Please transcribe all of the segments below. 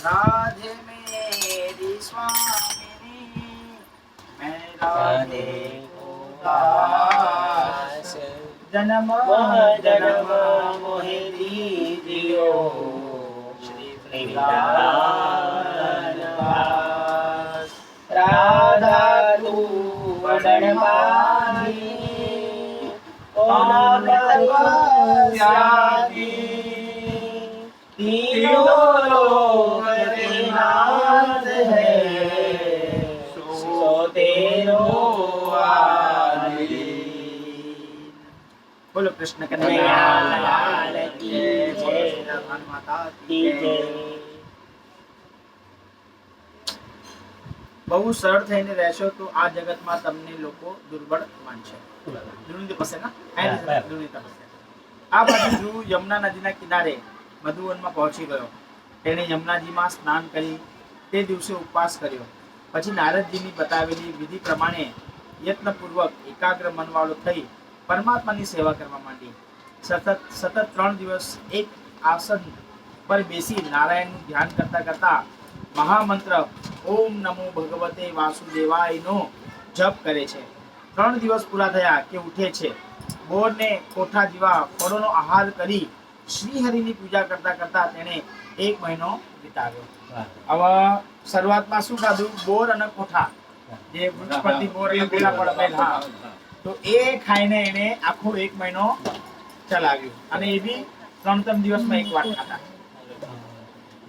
राधे मेरी स्वामिनी मैं राधे दास जन्म जन्म मोहे दीजियो श्री वृंदावन वास राधा तू वडनवानी ओम तपस्यागी तीनों लोक नाथ है सो तेरो आदि। बोलो कृष्ण कन्हैया लाल की जय, भगवान माता की जय। બહુ સરળ થઈને રહેશો તો આ જગતમાં તમને લોકો દુર્બળ માનશે. દુર્નિ તપસ્યા ના દુર્નિ તપસ્યા. આ બાજુ યમુના નદીના કિનારે મધુવનમાં પહોંચી ગયો. તેણે યમુનાજીમાં સ્નાન કરી તે દિવસે ઉપવાસ કર્યો. પછી નારદજીની બતાવેલી વિધિ પ્રમાણે યત્નપૂર્વક એકાગ્ર મનવાળો થઈ પરમાત્માની સેવા કરવા માંડી. સતત 3 દિવસ એક આસન પર બેસી નારાયણનું ધ્યાન કરતા કરતા મહામંત્ર ઓમ નમો ભગવતે વાસુદેવાયનો જપ કરે છે. 3 દિવસ પૂરા થયા કે ઉઠે છે. બોરને કોઠા જેવા ફળોનો આહાર કરી શ્રીહરિની પૂજા કરતા કરતા તેણે 1 મહિનો વિતાવ્યો. હવે શરૂઆતમાં શું ખાધું? બોર અને કોઠા, જે વૃક્ષપતિ બોર અને પેલા પણ હા, તો એ ખાઈને એને આખો 1 મહિનો ચલાવ્યું. અને એ બી 3 દિવસમાં એક વાર ખાતા.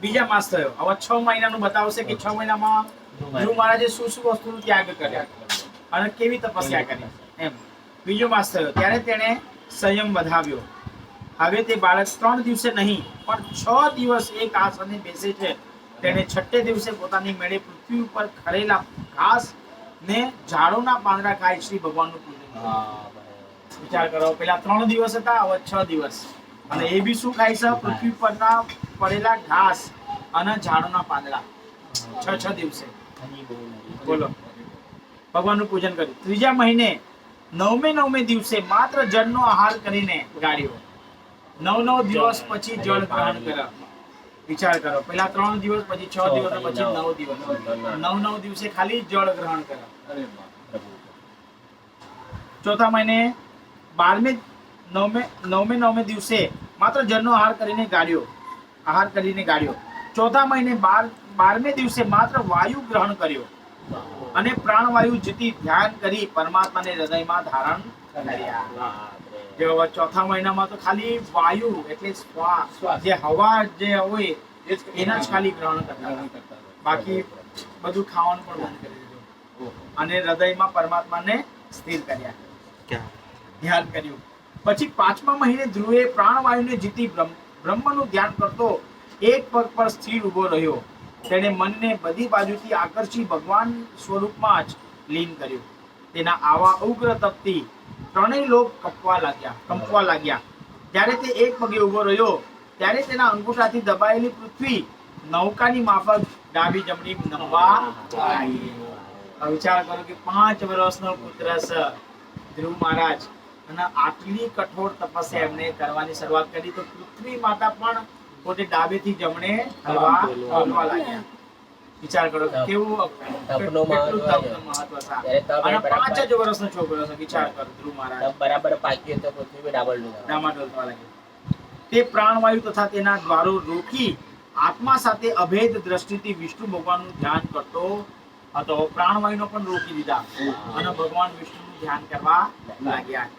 બીજા માસ થયો. હવે 6 મહિનાનું બતાવશે કે 6 મહિનામાં ધ્રુવ મહારાજે શું શું વસ્તુનો ત્યાગ કર્યો અને કેવી તપસ્યા કરી એમ. બીજો માસ થયો ત્યારે તેણે સંયમ વધાવ્યો. હવે તે બાળક 3 દિવસે નહીં પણ 6 દિવસ એક આસને બેસે છે. તેણે 6 દિવસે પોતાની મેળે પૃથ્વી ઉપર ખરેલા ઘાસ ને ઝાડોના પાંદડા ખાઈ શ્રી ભગવાનનું પૂજન કર્યું. વિચાર કરો, પેલા 3 દિવસ હતા, હવે 6 દિવસ. અને એ બી શું ખાય છે? પૃથ્વી પરના પડેલા ઘાસ અને ઝાડોના પાંદડા. 6 દિવસે બોલો ભગવાનનું પૂજન કર્યું. 3જા મહિને 9મે દિવસે માત્ર જળનો આહાર કરીને ગાળ્યો. 9 દિવસ પછી જળ ગ્રહણ કર્યા. વિચાર કરો, પેલા 3 દિવસ, પછી 6 દિવસ, પછી 9 દિવસ. 9 દિવસે ખાલી જળ ગ્રહણ કર્યા. ચોથા મહિને 9મે દિવસે માત્ર જળનો આહાર કરીને ગાળ્યો. ચોથા મહિને 12મે દિવસે માત્ર વાયુ ગ્રહણ કર્યો અને પ્રાણવાયુ જીતી ધ્યાન કરી પરમાત્માને હૃદયમાં ધારણ કર્યા. ચોથા મહિનામાં તો ખાલી વાયુ એટલે શ્વાસ, જે હવા જે હોય એના જ ખાલી ગ્રહણ કરતા. બાકી બધું ખાવાનું પણ બંધ કરી દીધું અને હૃદયમાં પરમાત્માને સ્થિર કર્યા, ધ્યાન કર્યું. પછી 5મા મહિને ધ્રુવે પ્રાણવાયુને જીતી બ્રહ્મનું ધ્યાન કરતો એક પગ પર સ્થિર ઊભો રહ્યો. તેણે મનને બધી બાજુથી આકર્ષી ભગવાન સ્વરૂપમાં જ લીન કર્યું. તેના આવા ઉગ્ર તપથી ત્રણેય લોક કંપવા લાગ્યા. જ્યારે તે એક પગે ઊભો રહ્યો ત્યારે તેના અંગૂઠાથી દબાયેલી પૃથ્વી નૌકાની માફક ડાબી જમણી નમવા લાગી. વિચાર કરો કે 5 વર્ષનો પુત્ર છે ધ્રુવ મહારાજ, અને આટલી કઠોર તપસ્યા એમને કરવાની શરૂઆત કરી તો પૃથ્વી માતા પણ પોતે ડાબેથી જમણે હલવા લાગ્યા. વિચાર કરો કેવું તપનું મહત્વ છે. અને 5 જ વર્ષનો છોકરો છે. વિચાર કરો ધ્રુવ મહારાજ બરાબર પાક્યો તો પૃથ્વી ડામાડોલ થવા લાગી. તે પ્રાણવાયુ તથા તેના દ્વારો રોકી આત્મા સાથે અભેદ દ્રષ્ટિથી વિષ્ણુ ભગવાનનું ધ્યાન કરતો હતો. પ્રાણવાયુનો પણ રોકી દીધા અને ભગવાન વિષ્ણુનું ધ્યાન કરવા લાગ્યા.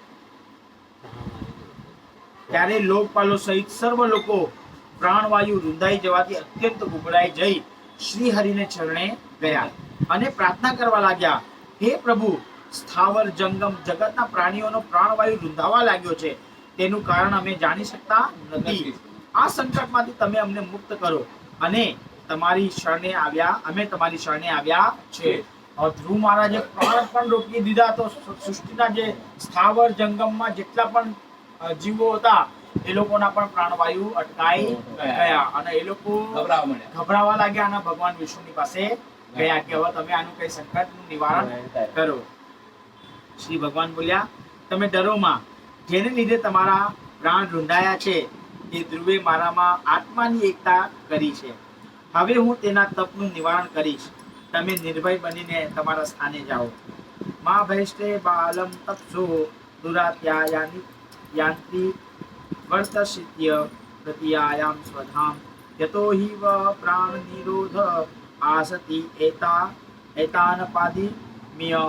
ત્યારે લોકપાલો સહિત સર્વ લોકો પ્રાણવાયુ રૂંધાઈ જવાથી અત્યંત ગભરાઈ જઈ શ્રી હરિને ચરણે ગયા અને પ્રાર્થના કરવા લાગ્યા, હે પ્રભુ, સ્થાવર જંગમ જગતના પ્રાણીઓનો પ્રાણવાયુ રૂંધાવા લાગ્યો છે. તેનું કારણ અમે જાણી શકતા નથી. આ સંકટમાંથી તમે અમને મુક્ત કરો અને તમારી શરણે આવ્યા છે. ધ્રુવ મહારાજે પ્રાણ પણ રોકી દીધા તો સૃષ્ટિના જે સ્થાવર જંગમમાં જેટલા પણ જીવો હતા એ લોકોના પણ પ્રાણવાયુ અટકાઈ ગયા અને એ લોકો ગભરાવા લાગ્યા અને ભગવાન વિષ્ણુની પાસે ગયા કે હવે તમે આનું કઈ સંકટનું નિવારણ કરો. શ્રી ભગવાન બોલ્યા, તમે ડરો માં, જેને લીધે તમારા પ્રાણ રૂંધાયા છે તે ધ્રુવે મારામાં આત્માની એકતા કરી છે. હવે હું તેના તપનું નિવારણ કરીશ. તમે નિર્ભય બનીને તમારા સ્થાને જાઓ. મા ભૈષ્ટે બાલમ તપસો દુરાત્યાયાની યાંત્રી વર્તશિત્ય પ્રતિયાયામ સ્વધામ યતો હિ વ પ્રાણ નિરોધ આસતિ એતાનપાદી મિય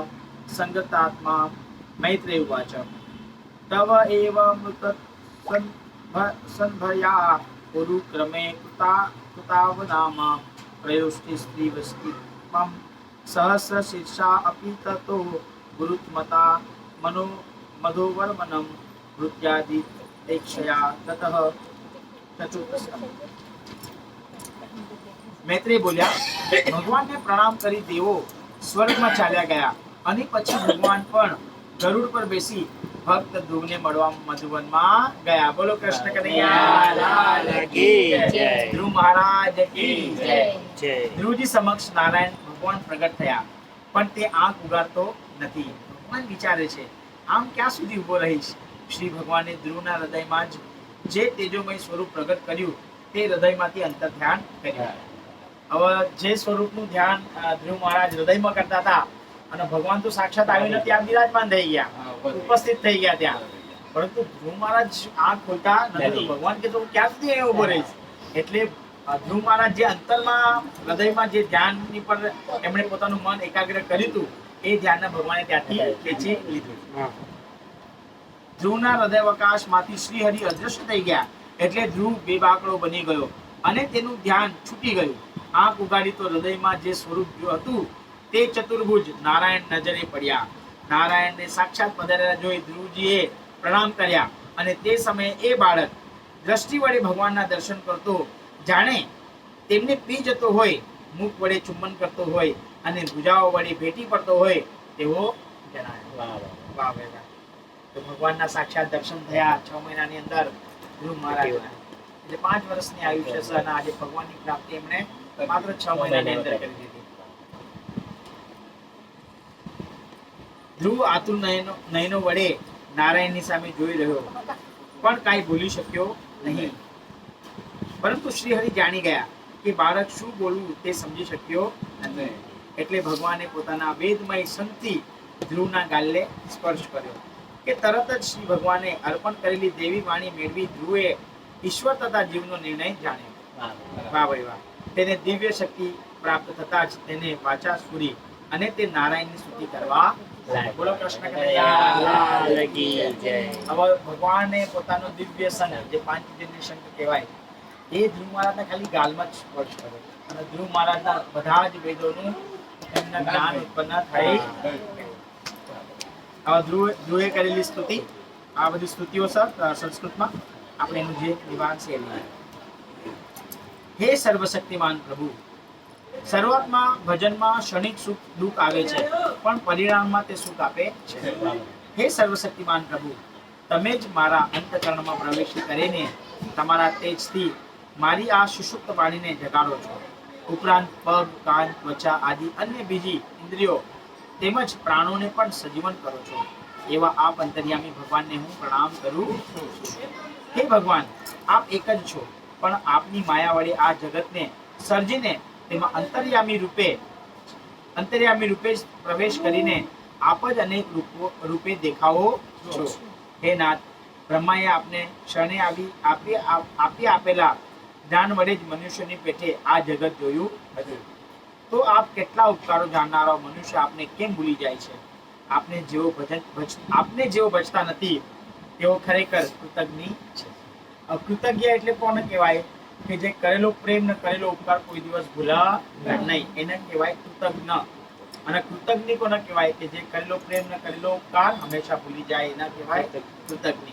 સંગતાત્મા. મૈત્રેય ઉવાચ તવ એવ મૃત સંભયા પુરુક્રમે કૃતાવનામ પ્રયોષ્ટિ સ્ત્રીવસ્તિત્વમ સહસ્ર શીર્ષા અપી તતો ગુરુત્મતા મનો મધોવર્મનમ વૃત્યાદિ એક્ષયા તતઃ ચચુતસ્તમ. મૈત્રેય બોલ્યા, ભગવાનને પ્રણામ કરી દેવો સ્વર્ગમાં ચાલ્યા ગયા અને પછી ભગવાન પણ ગરુડ પર બેસી ભક્ત ધ્રુવને મળવા મધુવનમાં ગયા. બોલો કૃષ્ણ કનૈયા લાલ કી જય. ધ્રુવ મહારાજ કી જય. ધ્રુવજી સમક્ષ નારાયણ ભગવાન પ્રગટ થયા પણ તે આંખ ઉગાડતો નથી. ભગવાન વિચારે છે, આમ ક્યાં સુધી ઉભો રહીશ? શ્રી ભગવાને ધ્રુવના હૃદયમાં જે તેજોમય સ્વરૂપ પ્રગટ કર્યું તે હૃદયમાંથી અંતર ધ્યાન કર્યું. હવે જે સ્વરૂપનું ધ્યાન ધ્રુવ મહારાજ હૃદયમાં કરતા હતા અને ભગવાન તો સાક્ષાત આવીને ત્યાં બિરાજમાન થઈ ગયા, ઉપસ્થિત થઈ ગયા ત્યાં, પરંતુ ધ્રુવ મહારાજ આંખ ખોલતા નથી. ભગવાન કે તો ક્યાં સુધી અહીં ઉભો રહીશ? એટલે ધ્રુવ મહારાજ જે અંતરમાં હૃદયમાં જે ધ્યાનની પર એમણે પોતાનું મન એકાગ્ર કર્યું હતું એ ધ્યાનને ભગવાને ત્યાંથી ખેંચી લીધું. ધ્રુવના હૃદયાવકાશમાંથી શ્રી હરિ અદ્રશ્ય થઈ ગયા એટલે ધ્રુવ બેબાકડો બની ગયો અને તેનું ધ્યાન છૂટી ગયું. આંખ ઉગાડી તો હૃદયમાં જે સ્વરૂપ હતું તે ચતુર્ભુજ નારાયણ નજરે પડ્યા. નારાયણને સાક્ષાત પધારેલા જોઈ ધ્રુવજીએ પ્રણામ કર્યા અને તે સમયે એ બાળક દ્રષ્ટિ વડે ભગવાનના દર્શન કરતો જાણે તેમને પી જતો હોય, મુખ વડે ચુંબન કરતો હોય અને ભુજાઓ વડે ભેટી પડતો હોય તેવો જણાયો. તો ભગવાનના સાક્ષાત દર્શન થયા 6 મહિનાની અંદર ધ્રુવ મહારાજ. એટલે 5 વર્ષની આયુષ્ય છે અને આજે ભગવાનની પ્રાપ્તિ એમણે માત્ર 6 મહિનાની અંદર કરી દીધી. ધ્રુવ આતુર નયનો વડે નારાયણની સામે જોઈ રહ્યો પણ કાંઈ ભૂલી શક્યો નહીં. પરંતુ શ્રી હરિ જાણી ગયા કે બાળક શું બોલવું તે સમજી શક્યો નથી. એટલે ભગવાને પોતાના વેદમય સંગથી ધ્રુવના ગાલને સ્પર્શ કર્યો કે તરત જ શ્રી ભગવાને અર્પણ કરેલી દેવી વાણી મેળવી ધ્રુવે ઈશ્વર તથા જીવનો નિર્ણય જાણ્યો. વાહ ભાઈ વાહ. તેને દિવ્ય શક્તિ પ્રાપ્ત થતા જ તેને વાચા સ્ફુરી અને તે નારાયણની સ્તુતિ કરવા લાગ્યો. બોલો કૃષ્ણ કનૈયા લાલ કી જય. હવે ભગવાને પોતાનો દિવ્ય સંગ જે પાંચજન્ય સંગ કહેવાય એ ધ્રુવ મહારાજના ખાલી ગાલમાં જ સ્પર્શ કર્યો અને ધ્રુવ મહારાજના બધા જ વેદોનું એમના જ્ઞાન ઉત્પન્ન થઈ. હવે ધ્રુવે કરેલી સ્તુતિ આ બધી સ્તુતિઓ સર સંસ્કૃતમાં આપણે એનું જે નિવાન છે એ લઈએ. હે સર્વશક્તિમાન પ્રભુ, શરૂઆતમાં ભજનમાં ક્ષણિક સુખ દુઃખ આવે છે, પણ પરિણામમાં તે સુખ આપે છે. હે સર્વશક્તિમાન પ્રભુ, તમે જ મારા અંતઃકરણમાં પ્રવેશ કરીને તમારા તેજથી મારી આ સુષુપ્ત વાણીને જગાડો છો. ઉપરાંત પગ, કાન, ત્વચા આદિ અન્ય બીજી ઇન્દ્રિયો તેમજ પ્રાણોને પણ સજીવન કરો છો. એવા આપ અંતર્યામી ભગવાનને હું પ્રણામ કરું છું. હે ભગવાન, આપ એક જ છો, પણ આપની માયા વડે આ જગતને સર્જીને તેમાં અંતર્યામી રૂપે પ્રવેશ કરીને આપ જ અનેક રૂપે દેખાવો છો. હે નાથ, બ્રહ્માએ આપને ક્ષણે આપી આપેલા જ્ઞાન વડે જ મનુષ્યની પેટે આ જગત જોયું હતું. તો આપ કેટલા ઉપકારો જાણનારો મનુષ્ય આપને કેમ ભૂલી જાય છે? આપને જેવો ભજતા નથી તેઓ ખરેખર કૃતજ્ઞ છે. કૃતજ્ઞ એટલે કોને કહેવાય? કે જે કરેલો પ્રેમ ને કરેલો ઉપકાર કોઈ દિવસ ભૂલા નહીં, એને કહેવાય કૃતજ્ઞ. અને કૃતજ્ઞ કોને કહેવાય? કે જે કરેલો પ્રેમ ને કરેલો ઉપકાર હંમેશા ભૂલી જાય, એના કહેવાય કૃતજ્ઞ.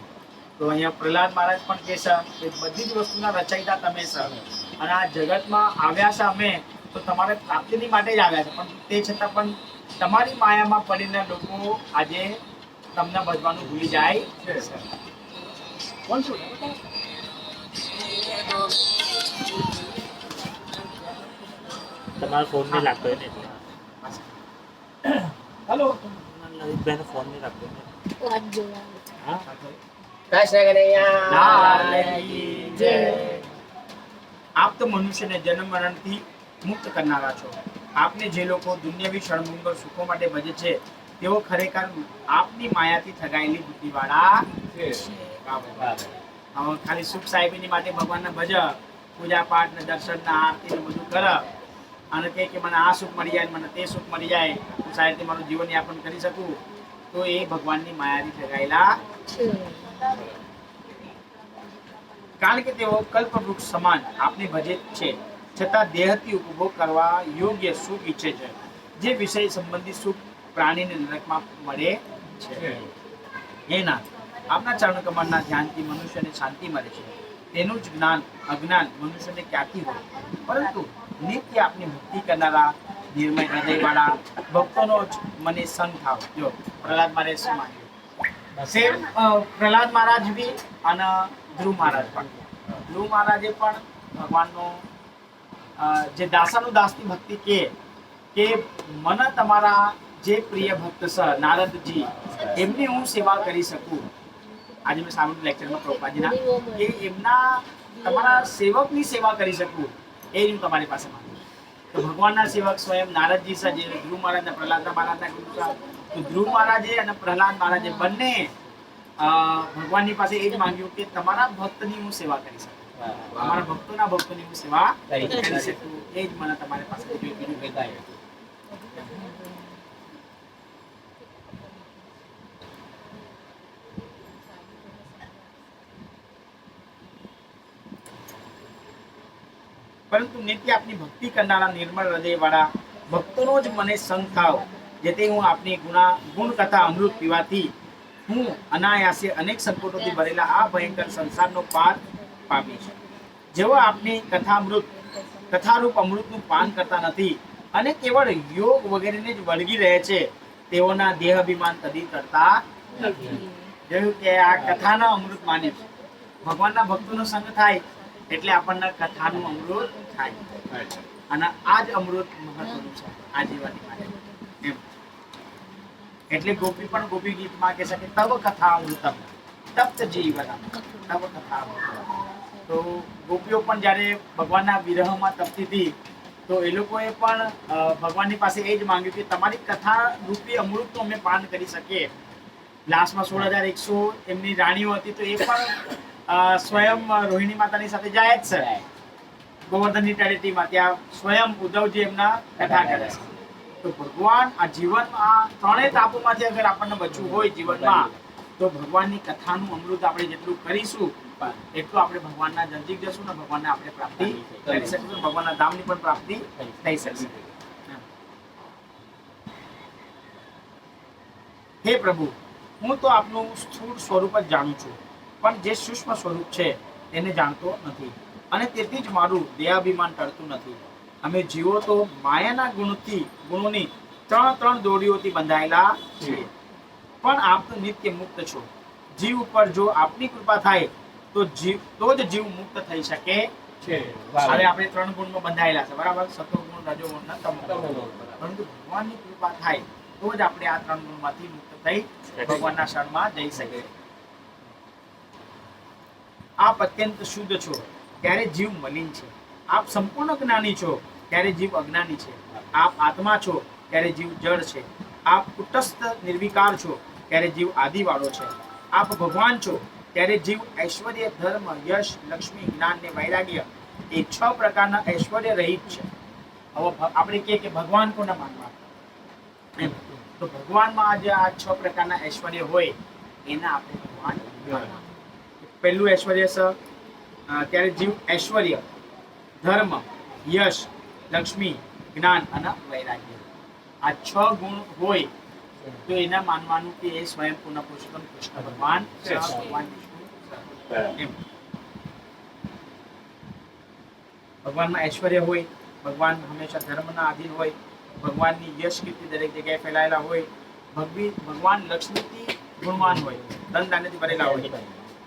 તો અહીંયા પ્રહલાદ મહારાજ પણ કહે છે કે બધી જ વસ્તુના રચયિતા તમે છો, અને આ જગતમાં આવ્યા છે અમે તો તમારે પ્રાપ્તિની માટે જ આવ્યા છે, પણ તે છતાં પણ તમારી માયામાં પડીને લોકો આજે તમને ભજવાનું ભૂલી જાય છે. કોણ છું? તમારો ફોન નહીં લાગતો ને? હેલો, લલિતભાઈનો ફોન નહીં લાગતો ને? હા, આપ તો મનુષ્યને જન્મ મરણથી મુક્ત કરનારા છો. આપને જે લોકો દુનિયાવી ક્ષણભંગુર સુખો માટે ભજે છે તેઓ ખરેખર આપની માયાથી ઠગાયેલી બુદ્ધિવાળા છે. ખાલી સુખ સાહેબીની માટે ભગવાનને ભજ, પૂજા પાઠ ને દર્શન ને આરતી ને બધું કર અને કે મને આ સુખ મળી જાય, મને તે સુખ મળી જાય, હું સારી રીતે મારું જીવન યાપન કરી શકું, તો એ ભગવાનની માયાથી ઠગાયેલા છે. કારણ કે તેઓ કલ્પવૃક્ષ સમાન આપને ભજે છે, છતાં દેહથી ઉપભોગ કરવા યોગ્ય સુખ ઈચ્છે છે. જે વિષય સંબંધી સુખ પ્રાણીને નરકમાં મળે છે. એના આપના ચરણ કમળના ધ્યાનથી મનુષ્યને શાંતિ મળે છે. તેનું જ જ્ઞાન અજ્ઞાન મનુષ્યને ક્યાંથી હોય? પરંતુ નિત્ય આપની ભક્તિ કરનારા નિર્મય હૃદયવાળા ભક્તોનો જ મને સંગ થાવ. જો પ્રહલાદ મહારાજ શું માન્યું? સેમ પ્રહલાદ મહારાજ બી અને ધ્રુવ મહારાજ પણ. ધ્રુવ મહારાજે પણ ભગવાનનો જે દાસાનું દાસની ભક્તિ કે મને તમારા જે પ્રિય ભક્ત છે નારદજી, એમની હું સેવા કરી શકું. આજે મેં સાંભળ્યું લેક્ચરમાં પ્રભુપાદજીના કે એમના તમારા સેવકની સેવા કરી શકું, એ હું તમારી પાસે માંગુ. તો ભગવાનના સેવક સ્વયં નારદજી છે, જે ધ્રુવ મહારાજના પ્રહલાદ મહારાજના ગુરુ છે. તો ધ્રુવ મહારાજે અને પ્રહલાદ મહારાજે બંને ભગવાનની પાસે એ જ માંગ્યું કે તમારા ભક્તની હું સેવા કરી શકું, અમારા ભક્તોની હું સેવા કરી શકું. એ જ મને તમારી પાસે બીજું કહેતા. પરંતુ નિત્ય આપની ભક્તિ કરનારા નિર્મળ હૃદયવાળા ભક્તોનો જ મને સંગ થાવ, જેથી હું આપની ગુણ કથા અમૃત પીવાથી હું અનાયાસે અનેક સંકટોથી ભરેલા આ ભયંકર સંસારનો પાર પામીશ. જેઓ આપની કથારૂપ અમૃતનું પાન કરતા નથી અને કેવળ યોગ વગેરેને જ વળગી રહે છે, તેઓના દેહ અભિમાન કદી કરતા નથી. જેવું કે આ કથાના અમૃત માને છે. ભગવાનના ભક્તોનો સંગ થાય એટલે આપણને કથાનું અમૃત થાય, અને આ જ અમૃત મહત્વનું છે આ જીવનની માટે. એમ એટલે ગોપી પણ ગોપી ગીતમાં કહે છે કે તવ કથા અમૃતમ તપ્ત જીવનમ તવ કથા અમૃતમ. તો ગોપીઓ પણ જ્યારે ભગવાનના વિરહમાં તપતી હતી તો એ લોકોએ પણ ભગવાનની પાસે એ જ માંગ્યું કે તમારી કથા રૂપી અમૃતનું અમે પાન કરી શકીએ. લાસ્ટમાં 16,100 એમની રાણીઓ હતી, તો એ પણ સ્વયં રોહિણી માતાની સાથે જાય જ છે ગોવર્ધનની તળેટીમાં. ત્યાં સ્વયં ઉદ્ધવજી એમના કથા કરે છે. તો ભગવાન આ જીવનમાં ત્રણેય તાપોમાંથી અગર આપણને બચવું હોય જીવનમાં, તો ભગવાનની કથાનું અમૃત આપણે જેટલું કરીશું એટલું આપણે ભગવાનના નજીક જશું ને ભગવાનને આપણે પ્રાપ્તિ કરી શકીશું, ભગવાનના ધામની પણ પ્રાપ્તિ થઈ શકશે. હે પ્રભુ, હું તો આપનું સ્થૂળ સ્વરૂપ જ જાણું છું, પણ જે સૂક્ષ્મ સ્વરૂપ છે તેને જાણતો નથી, અને તેથી જ મારું દેહાભિમાન ટળતું નથી. અમે જીવો તો માયાના ગુણોની ત્રણ દોરીઓથી બંધાયેલા છીએ, પણ આપ તો નિત્ય મુક્ત છો. જીવ ઉપર જો આપની કૃપા થાય તો જ જીવ મુક્ત થઈ શકે છે. હવે આપણે 3 ગુણમાં બંધાયેલા છે, બરાબર? સત્વગુણ, રજોગુણ અને તમોગુણ. પરંતુ ભગવાનની કૃપા થાય તો જ આપણે આ 3 ગુણમાંથી મુક્ત થઈ ભગવાનના શરણમાં જઈ શકીએ. આપ અત્યંત શુદ્ધ છો ત્યારે જીવ મલિન છે. આપ સંપૂર્ણ જ્ઞાની છો ત્યારે જીવ અજ્ઞાની છે. આપ આત્મા છો ત્યારે જીવ જડ છે. આપ કુટસ્થ નિર્વિકાર છો ત્યારે જીવ આદિવાળો છે. આપ ભગવાન છો ત્યારે જીવ ઐશ્વર્ય, ધર્મ, યશ, લક્ષ્મી, જ્ઞાન ને વૈરાગ્ય એ 6 પ્રકારના ઐશ્વર્ય રહિત છે. હવે આપણે કહીએ કે ભગવાન કોને માનવા, તો ભગવાનમાં જે આ 6 પ્રકારના ઐશ્વર્ય હોય એના આપણે ભગવાન માનવા. પહેલું ઐશ્વર્ય છે ત્યારે જીવ ઐશ્વર્ય, ધર્મ, યશ, લક્ષ્મી, જ્ઞાન અને વૈરાગ્ય આ 6 ગુણ હોય તો એના માનવાનું કે એ સ્વયં પૂર્ણ પુરુષોત્તમ કૃષ્ણ ભગવાન છે. ભગવાન વિષ્ણુ ભગવાનમાં ઐશ્વર્ય હોય, ભગવાન હંમેશા ધર્મના આધીન હોય, ભગવાનની યશ કીર્તિ દરેક જગ્યાએ ફેલાયેલા હોય, ભગવાન લક્ષ્મીથી ગુણવાન હોય, ધન ધાન્યથી ભરેલા હોય,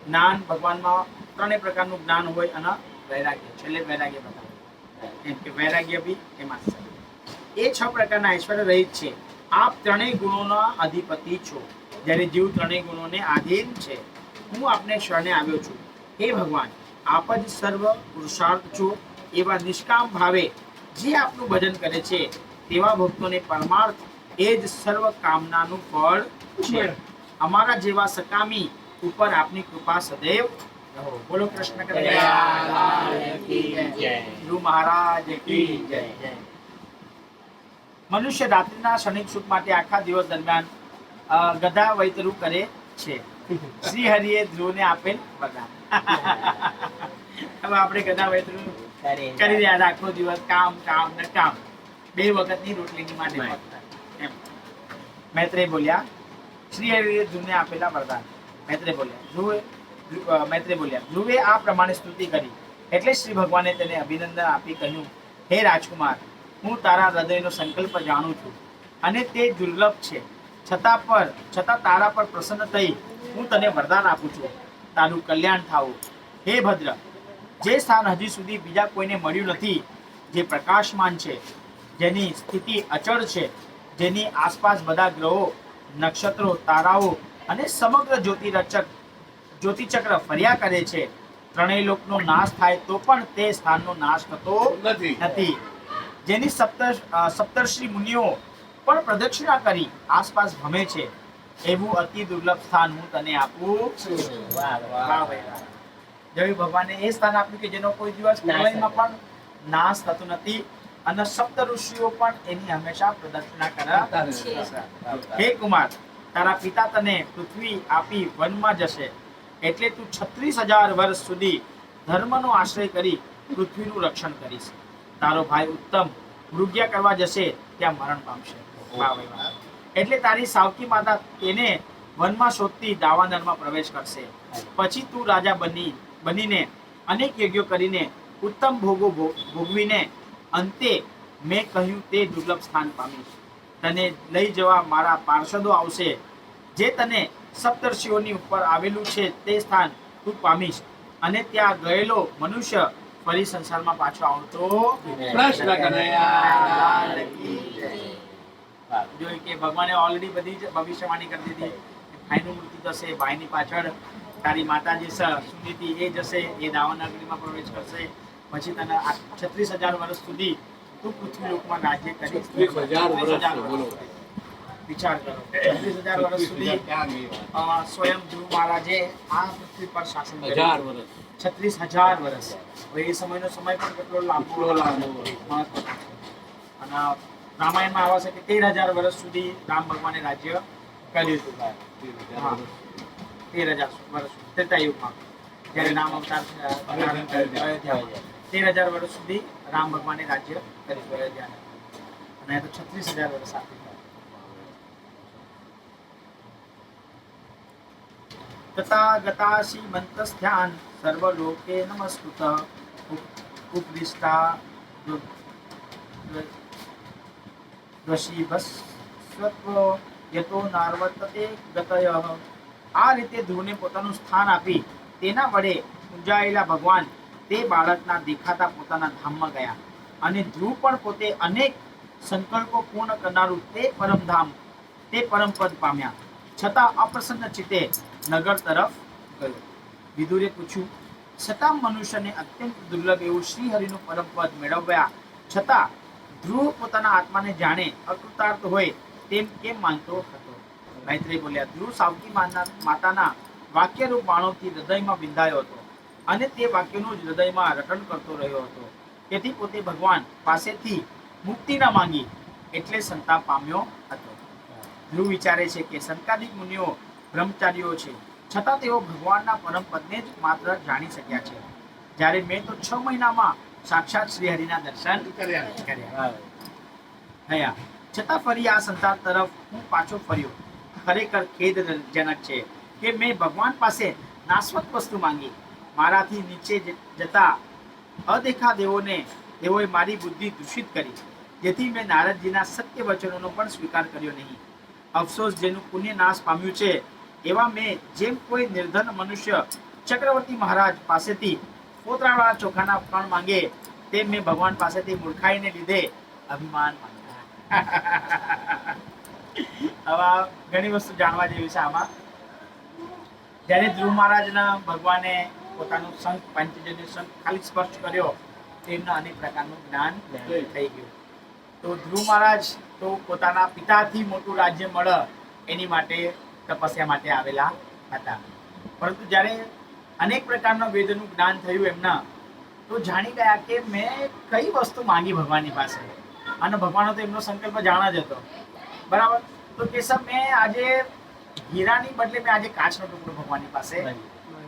જ્ઞાન ભગવાનમાં 3 પ્રકારનું જ્ઞાન હોય, અને વૈરાગ્ય છેલ્લે વૈરાગ્ય બતાવે એમ કે વૈરાગ્ય બી એમાં છે. એ 6 પ્રકારના ઐશ્વર્ય રહિત છે. આપ 3 ગુણોના અધિપતિ છો જ્યારે જીવ 3 ગુણોને આધીન છે. હું આપને શરણે આવ્યો છું. હે ભગવાન, આપ જ સર્વ પુરુષાર્થ છો. એવા નિષ્કામ ભાવે જે આપનું ભજન કરે છે તેવા ભક્તોને પરમાર્થ એ જ સર્વ કામનાનું ફળ છે. અમારા જેવા સકામી ઉપર આપની કૃપા સદૈવ રહો. બોલો કૃષ્ણ કનૈયા ગુરુ મહારાજ કી જય. મનુષ્ય રાત્રિના ક્ષણિક સુખ માટે આખા દિવસ દરમિયાન ગધા વૈતરું કરે છે. શ્રી હરિએ ધ્રુવને આપેલ વરદાન. હવે આપણે ગધા વૈતરું કરી રહ્યા આખો દિવસ કામ કામ ને કામ, 2 વખતની રોટલીની માટે એમ. મૈત્રેય બોલ્યા શ્રી હરિએ ધ્રુવને આપેલા વરદાન. મૈત્રેય બોલ્યા ધ્રુવે આ પ્રમાણે સ્તુતિ કરી એટલે શ્રી ભગવાને તેને અભિનંદન આપી કહ્યું, હે રાજકુમાર, હું તારા હૃદયનો સંકલ્પ જાણું છું અને તે દુર્લભ છે. છતાં તારા પર પ્રસન્ન થઈ હું તને વરદાન આપું છું. તારું કલ્યાણ થાવું. હે ભદ્ર, જે સ્થાન હજી સુધી બીજા કોઈને મળ્યું નથી, જે પ્રકાશમાન છે, જેની સ્થિતિ અચળ છે, જેની આસપાસ બધા ગ્રહો, નક્ષત્રો, તારાઓ અને સમગ્ર જ્યોતિચક્ર ફર્યા કરે છે, 3 લોકનો નાશ થાય તો પણ તે સ્થાનનો નાશ થતો નથી, જેની સપ્તર્ષિ મુનિઓ પણ પ્રદક્ષિણા કરી આસપાસ ભમે છે, એવું અતિ દુર્લભ સ્થાન હું તને આપું છું. જેવી ભગવાને એ સ્થાન આપ્યું કે જેનો કોઈ દિવસ પ્રલયમાં પણ નાશ થતો નથી, અને સપ્ત ઋષિઓ પણ એની હંમેશા પ્રદક્ષિણા કરે છે. હે કુમાર, તારા પિતા તને પૃથ્વી આપી વનમાં જશે, એટલે તું 36,000 વર્ષ સુધી ધર્મનો આશ્રય કરી પૃથ્વીનું રક્ષણ કરીશ. તારો ભાઈ ઉત્તમ મૃગ્યા કરવા જશે ત્યાં મરણ પામશે. એટલે તારી સાવકી માતા તેને વનમાં શોધતી દાવાનળમાં પ્રવેશ કરશે. પછી તું રાજા બનીને અનેક યજ્ઞો કરીને ઉત્તમ ભોગો ભોગવીને અંતે મેં કહ્યું તે દુર્લભ સ્થાન પામીશ. તને લઈ જવા મારા પાર્ષદો આવશે, જે તને સપ્તર્ષિઓની ઉપર આવેલું છે તે સ્થાન તું પામીશ, અને ત્યાં ગયેલો મનુષ્ય ફરી સંસારમાં પાછો આવતો જોઈ કે ભગવાને ઓલરેડી બધી જ ભવિષ્યવાણી કરી દીધી. ભાઈનું મૃત્યુ થશે, ભાઈની પાછળ તારી માતા જે સુનીતિ એ જશે, એ દાવાનગરીમાં પ્રવેશ કરશે, પછી તને 36,000 વર્ષ સુધી તું પૃથ્વી લોકમાં રાજ્ય કરીશ. 36,000 વર્ષ વિચાર કરો, 36,000 વર્ષ સુધી સ્વયં ધ્રુવ મહારાજે આ પૃથ્વી પર શાસન કર્યું. 36,000 વર્ષ. હવે એ સમયનો સમય પણ કેટલો લાંબો અને રામાયણમાં આવા છે કે 13,000 વર્ષ સુધી રામ ભગવાને રાજ્ય કર્યું હતું. 13,000 વર્ષ ત્રેતા યુગમાં જ્યારે રામ અવતાર 13,000 વર્ષ સુધી રામ ભગવાને રાજ્ય કર્યું અયોધ્યાને, અને તો 36,000 વર્ષ આપી. તથા ગતાશી મંતસ્થ્યાન સર્વલોકે નમસ્કૃત ઉપદિષ્ટા ઋષિભસ્વત્વ યતો નાર્વતતે ગતય. આ રીતે ધ્રુવને પોતાનું સ્થાન આપી તેના વડે પૂજાયેલા ભગવાન તે બાળકના દેખાતા પોતાના ધામમાં ગયા અને ધ્રુવ પણ પોતે અનેક સંકલ્પો પૂર્ણ કરનારું તે પરમધામ તે પરમ પદ પામ્યા. છતાં અપ્રસન્ન ચિત્તે નગર તરફ ગયો. વિદુરે પૂછ્યું, છતાં મનુષ્યને અત્યંત દુર્લભ એવું શ્રીહરિનું પરમ પદ મેળવ્યા છતાં ધ્રુવ પોતાના આત્માને જાણે અકૃતાર્થ હોય તેમ કેમ માનતો હતો? મૈત્રેય બોલ્યા, ધ્રુવ સાવકી માતાના વાક્યરૂપ બાણોથી હૃદયમાં વિંધાયો હતો અને તે વાક્યનું જ હૃદયમાં રટણ કરતો રહ્યો હતો. તેથી પોતે ભગવાન પાસેથી મુક્તિ ન માંગી એટલે સંતાપ પામ્યો હતો. ધ્રુવ વિચારે છે કે સંતાદિક મુનિઓ બ્રહ્મચારીઓ છે, છતાં તેઓ ભગવાનના પરમ પદને જ માત્ર જાણી શક્યા છે, જ્યારે મેં તો 6 મહિનામાં સાક્ષાત શ્રી હરિના દર્શન કર્યા. છતાં ફરી આ સંસાર તરફ હું પાછો ફર્યો. ખરેખર ખેદજનક છે કે મેં ભગવાન પાસે નાશવત વસ્તુ માંગી. મારાથી નીચે જતા અદેખા દેવોએ મારી બુદ્ધિ દૂષિત કરી, જેથી મેં નારદજીના સત્ય વચનોનો પણ સ્વીકાર કર્યો નહીં. અફસોસ, જેનું પુણ્ય નાશ પામ્યું છે એવા મેં જેમ કોઈ નિર્ધન મનુષ્ય ચક્રવર્તી મહારાજ પાસેથી પોતરાવાળા ચોખાના કણ માંગે તેમ મેં ભગવાન પાસેથી મૂર્ખાઈને લીધે અભિમાન માંગ્યા. આવા ઘણી વસ્તુ જાણવા જેવી છે આમાં. જ્યારે ધ્રુવ મહારાજના ભગવાને પોતાનું શંખ પાંચજન્ય શંખ ખાલી સ્પર્શ કર્યો તેમના અનેક પ્રકારનું જ્ઞાન થઈ ગયું. તો ધ્રુવ મહારાજ તો પોતાના પિતાથી મોટું રાજ્ય મળે એની માટે તપસ્યા માટે આવેલા હતા. પરંતુ જ્યારે અનેક પ્રકારના વેદનું જ્ઞાન થયું એમના, તો જાણી ગયા કે મેં કઈ વસ્તુ માંગી ભગવાનની પાસે, અને ભગવાનનો તો એમનો સંકલ્પ જાણા જ હતો. બરાબર. તો કે સર મેં આજે હીરાની બદલે મેં આજે કાચનો ટુકડો ભગવાનની પાસે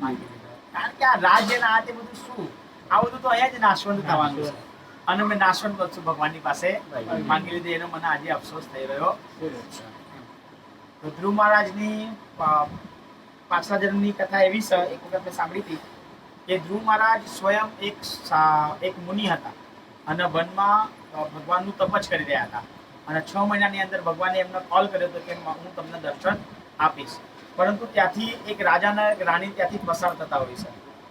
માંગી લીધો. કારણ કે આ રાજ્ય ના આ તે બધું શું, આ બધું તો અહીંયા જ નાશવંત થવાનું છે, અને મેં નાશવંત વસ્તુ ભગવાનની પાસે માંગી લીધી. એનો મને આજે અફસોસ થઈ રહ્યો. તો ધ્રુવ મહારાજની પાછલા જન્મની કથા એવી છે, એક વખત મેં સાંભળી હતી કે ધ્રુવ મહારાજ સ્વયં એક મુનિ હતા અને વનમાં ભગવાનનું તપ જ કરી રહ્યા હતા. અને 6 મહિનાની અંદર ભગવાને એમને કોલ કર્યો હતો કે હું તમને દર્શન આપીશ. પરંતુ ત્યાંથી એક રાજાના એક રાણી ત્યાંથી પસાર થતા હોય છે.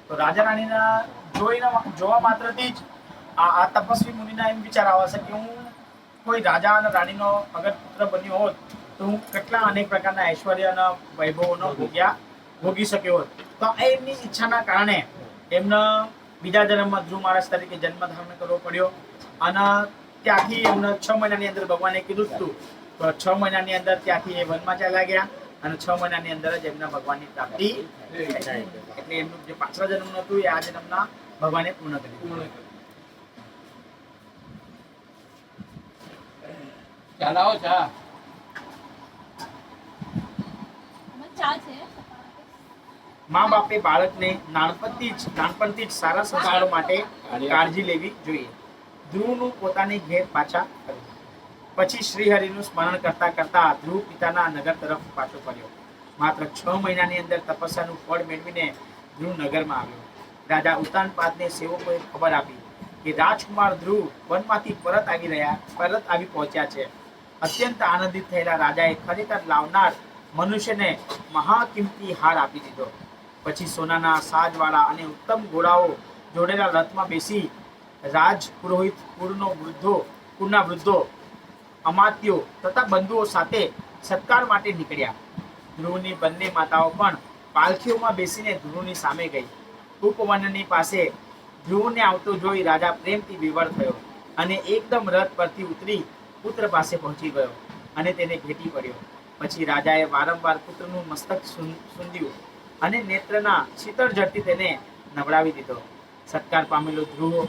તો રાજા રાણીના જોવા માત્રથી જ આ તપસ્વી મુનિના એમ વિચાર આવે છે કે હું કોઈ રાજા અને રાણીનો અગર પુત્ર બન્યો હોત તો હું કેટલા અનેક પ્રકારના ઐશ્વર્ય અને વૈભવોનો ભોગી શક્યો હોત. તો એમની ઈચ્છાના કારણે એમને બીજા જન્મમાં ધ્રુવ મહારાજ તરીકે જન્મ ધારણ કરવો પડ્યો. અને ત્યાંથી એમને 6 મહિનાની અંદર ભગવાને કીધું હતું. તો 6 મહિનાની અંદર ત્યાંથી એ વનમાં ચાલ્યા ગયા અને 6 મહિનાની અંદર જ એમના ભગવાનની પ્રાપ્તિ થઈ. એટલે એમનું જે પાછલા જન્મ હતું એ આ જન્મના ભગવાને પૂર્ણ કર્યું. ચાલાઓ ચા. મા બાપે બાળકને નાનપણથી જ સારા સંસ્કારો માટે કાળજી લેવી જોઈએ. ધ્રુવનું પોતાની ઘેર પાછા કર્યું. પછી શ્રીહરિનું સ્મરણ કરતા કરતા ધ્રુવ પિતાના નગર તરફ પાછો ફર્યો. માત્ર 6 મહિનાની અંદર તપસ્યાનું ફળ મેળવીને ધ્રુવ નગરમાં આવ્યો. રાજા ઉતાનપાદને સેવકોએ ખબર આપી કે રાજકુમાર ધ્રુવ વનમાંથી પરત આવી પહોંચ્યા છે. અત્યંત આનંદિત થયેલા રાજાએ ખરેખર લાવનાર મનુષ્યને મહાકિંમતી હાર આપી દીધો. પછી સોનાના સાજવાળા અને ઉત્તમ ઘોડાઓ જોડેલા રથમાં બેસી રાજ પુરોહિત કુળના વૃદ્ધો અમાત્યો તથા બંધુઓ સાથે સત્કાર માટે નીકળ્યા. ધ્રુવની બંને માતાઓ પણ પાલખીઓમાં બેસીને ધ્રુવની સામે ગઈ. ઉપવનની પાસે ધ્રુવને આવતો જોઈ રાજા પ્રેમથી વિવર થયો અને એકદમ રથ પરથી ઉતરી પુત્ર પાસે પહોંચી ગયો અને તેને ભેટી પડ્યો. પછી રાજાએ વારંવાર પુત્રનું મસ્તક સૂંધ્યું અને નેત્રના શીતળ ઝડથી તેને નવડાવી દીધો. સત્કાર પામેલો ધ્રુવ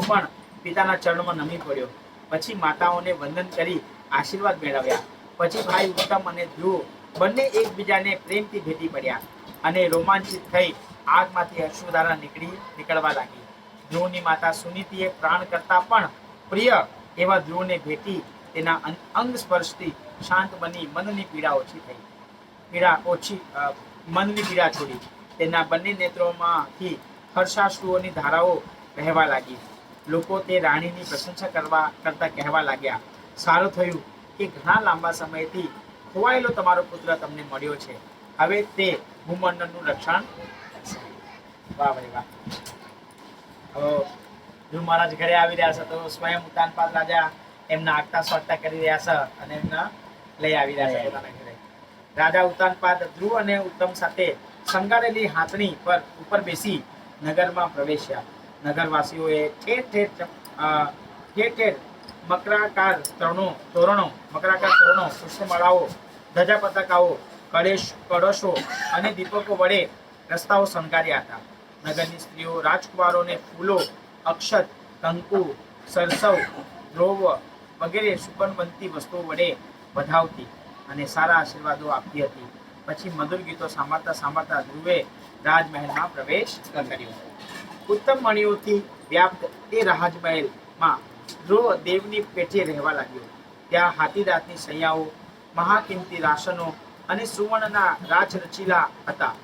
પણ પિતાના ચરણમાં નમી પડ્યો. પછી માતાઓને વંદન કરી આશીર્વાદ મેળવ્યા. પછી ભાઈ ઉત્તમ અને ધ્રુવ બંને એકબીજાને પ્રેમથી ભેટી પડ્યા અને રોમાંચિત થઈ આગમાંથી અશ્રુધારા નીકળવા લાગી. ધ્રુવની માતા સુનીતિએ પ્રાણ કરતા પણ પ્રિય એવા ધ્રુવને ભેટી તેના અંગ સ્પર્શથી શાંત બની મનની પીડા ઓછી થઈ. મનની પીડા છોડી. તેના બંને નેત્રોમાંથી હર્ષાશ્રુઓની ધારાઓ વહેવા લાગી. લોકો તે રાણીની પ્રશંસા કરતા કહેવા લાગ્યા, સારું થયું કે ઘણા લાંબા સમયથી ખોવાયેલો તમારો પુત્ર તમને મળ્યો છે. હવે તે ભૂમંડળનું રક્ષણ કરશે. વાહ ભાઈ વાહ. ધ્રુવ મહારાજ ઘરે આવી રહ્યા છે તો સ્વયં ઉતાનપાદ રાજા એમના આગતા સ્વાગતા કરી રહ્યા છે અને એમને લઈ આવી રહ્યા છે પોતાના ઘરે. રાજા ઉતાનપાદ ધ્રુવ અને ઉત્તમ સાથે શણગારેલી હાથણી પર ઉપર બેસી નગરમાં પ્રવેશ્યા. નગરવાસીઓએ ઠેર ઠેર મકરાકાર તોરણો, પુષ્પમાળાઓ, ધજા પતાકાઓ, કળશો અને દીપકો વડે રસ્તાઓ શણગાર્યા હતા. નગરની સ્ત્રીઓ રાજકુમારોને ફૂલો, અક્ષત, કંકુ, સરસવ, દ્રોવ વગેરે સુગંધવંતી વસ્તુઓ વડે વધાવતી અને સારા આશીર્વાદો આપતી હતી. પછી મધુર ગીતો સાંભળતા ધ્રુવે રાજમહેલમાં પ્રવેશ કર્યો. ઉત્તમ મણિઓથી વ્યાપ્ત તે રાજમહેલમાં ધ્રુવ દેવની પેઠે રહેવા લાગ્યો. ત્યાં હાથીદાંતની સૈયાઓ, મહાકિંમતી રાશનો અને સુવર્ણના રાજરચીલા હતા.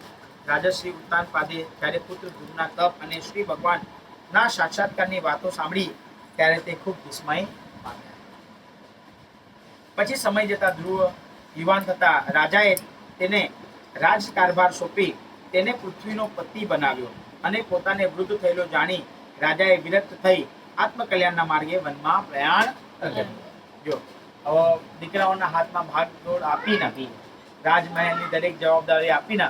રાજશ્રી ઉત્તાનપાદે જ્યારે પુત્ર ધ્રુવના તપ અને શ્રી ભગવાનના સાક્ષાત્કારની વાતો સાંભળી ત્યારે તે ખૂબ વિસ્મય પામ્યા. પછી સમય જતા ધ્રુવ યુવાન થતા રાજાએ તેને રાજકારભાર સોંપી તેને પૃથ્વીનો પતિ બનાવ્યો અને પોતાને વૃદ્ધ થયેલો જાણી રાજાએ વિરક્ત થઈ આત્મકલ્યાણના માર્ગે વનમાં પ્રયાણ કર્યું. જો હવે દીકરાઓના હાથમાં ભાગદોડ આપી રાજમહેલની દરેક જવાબદારી આપીને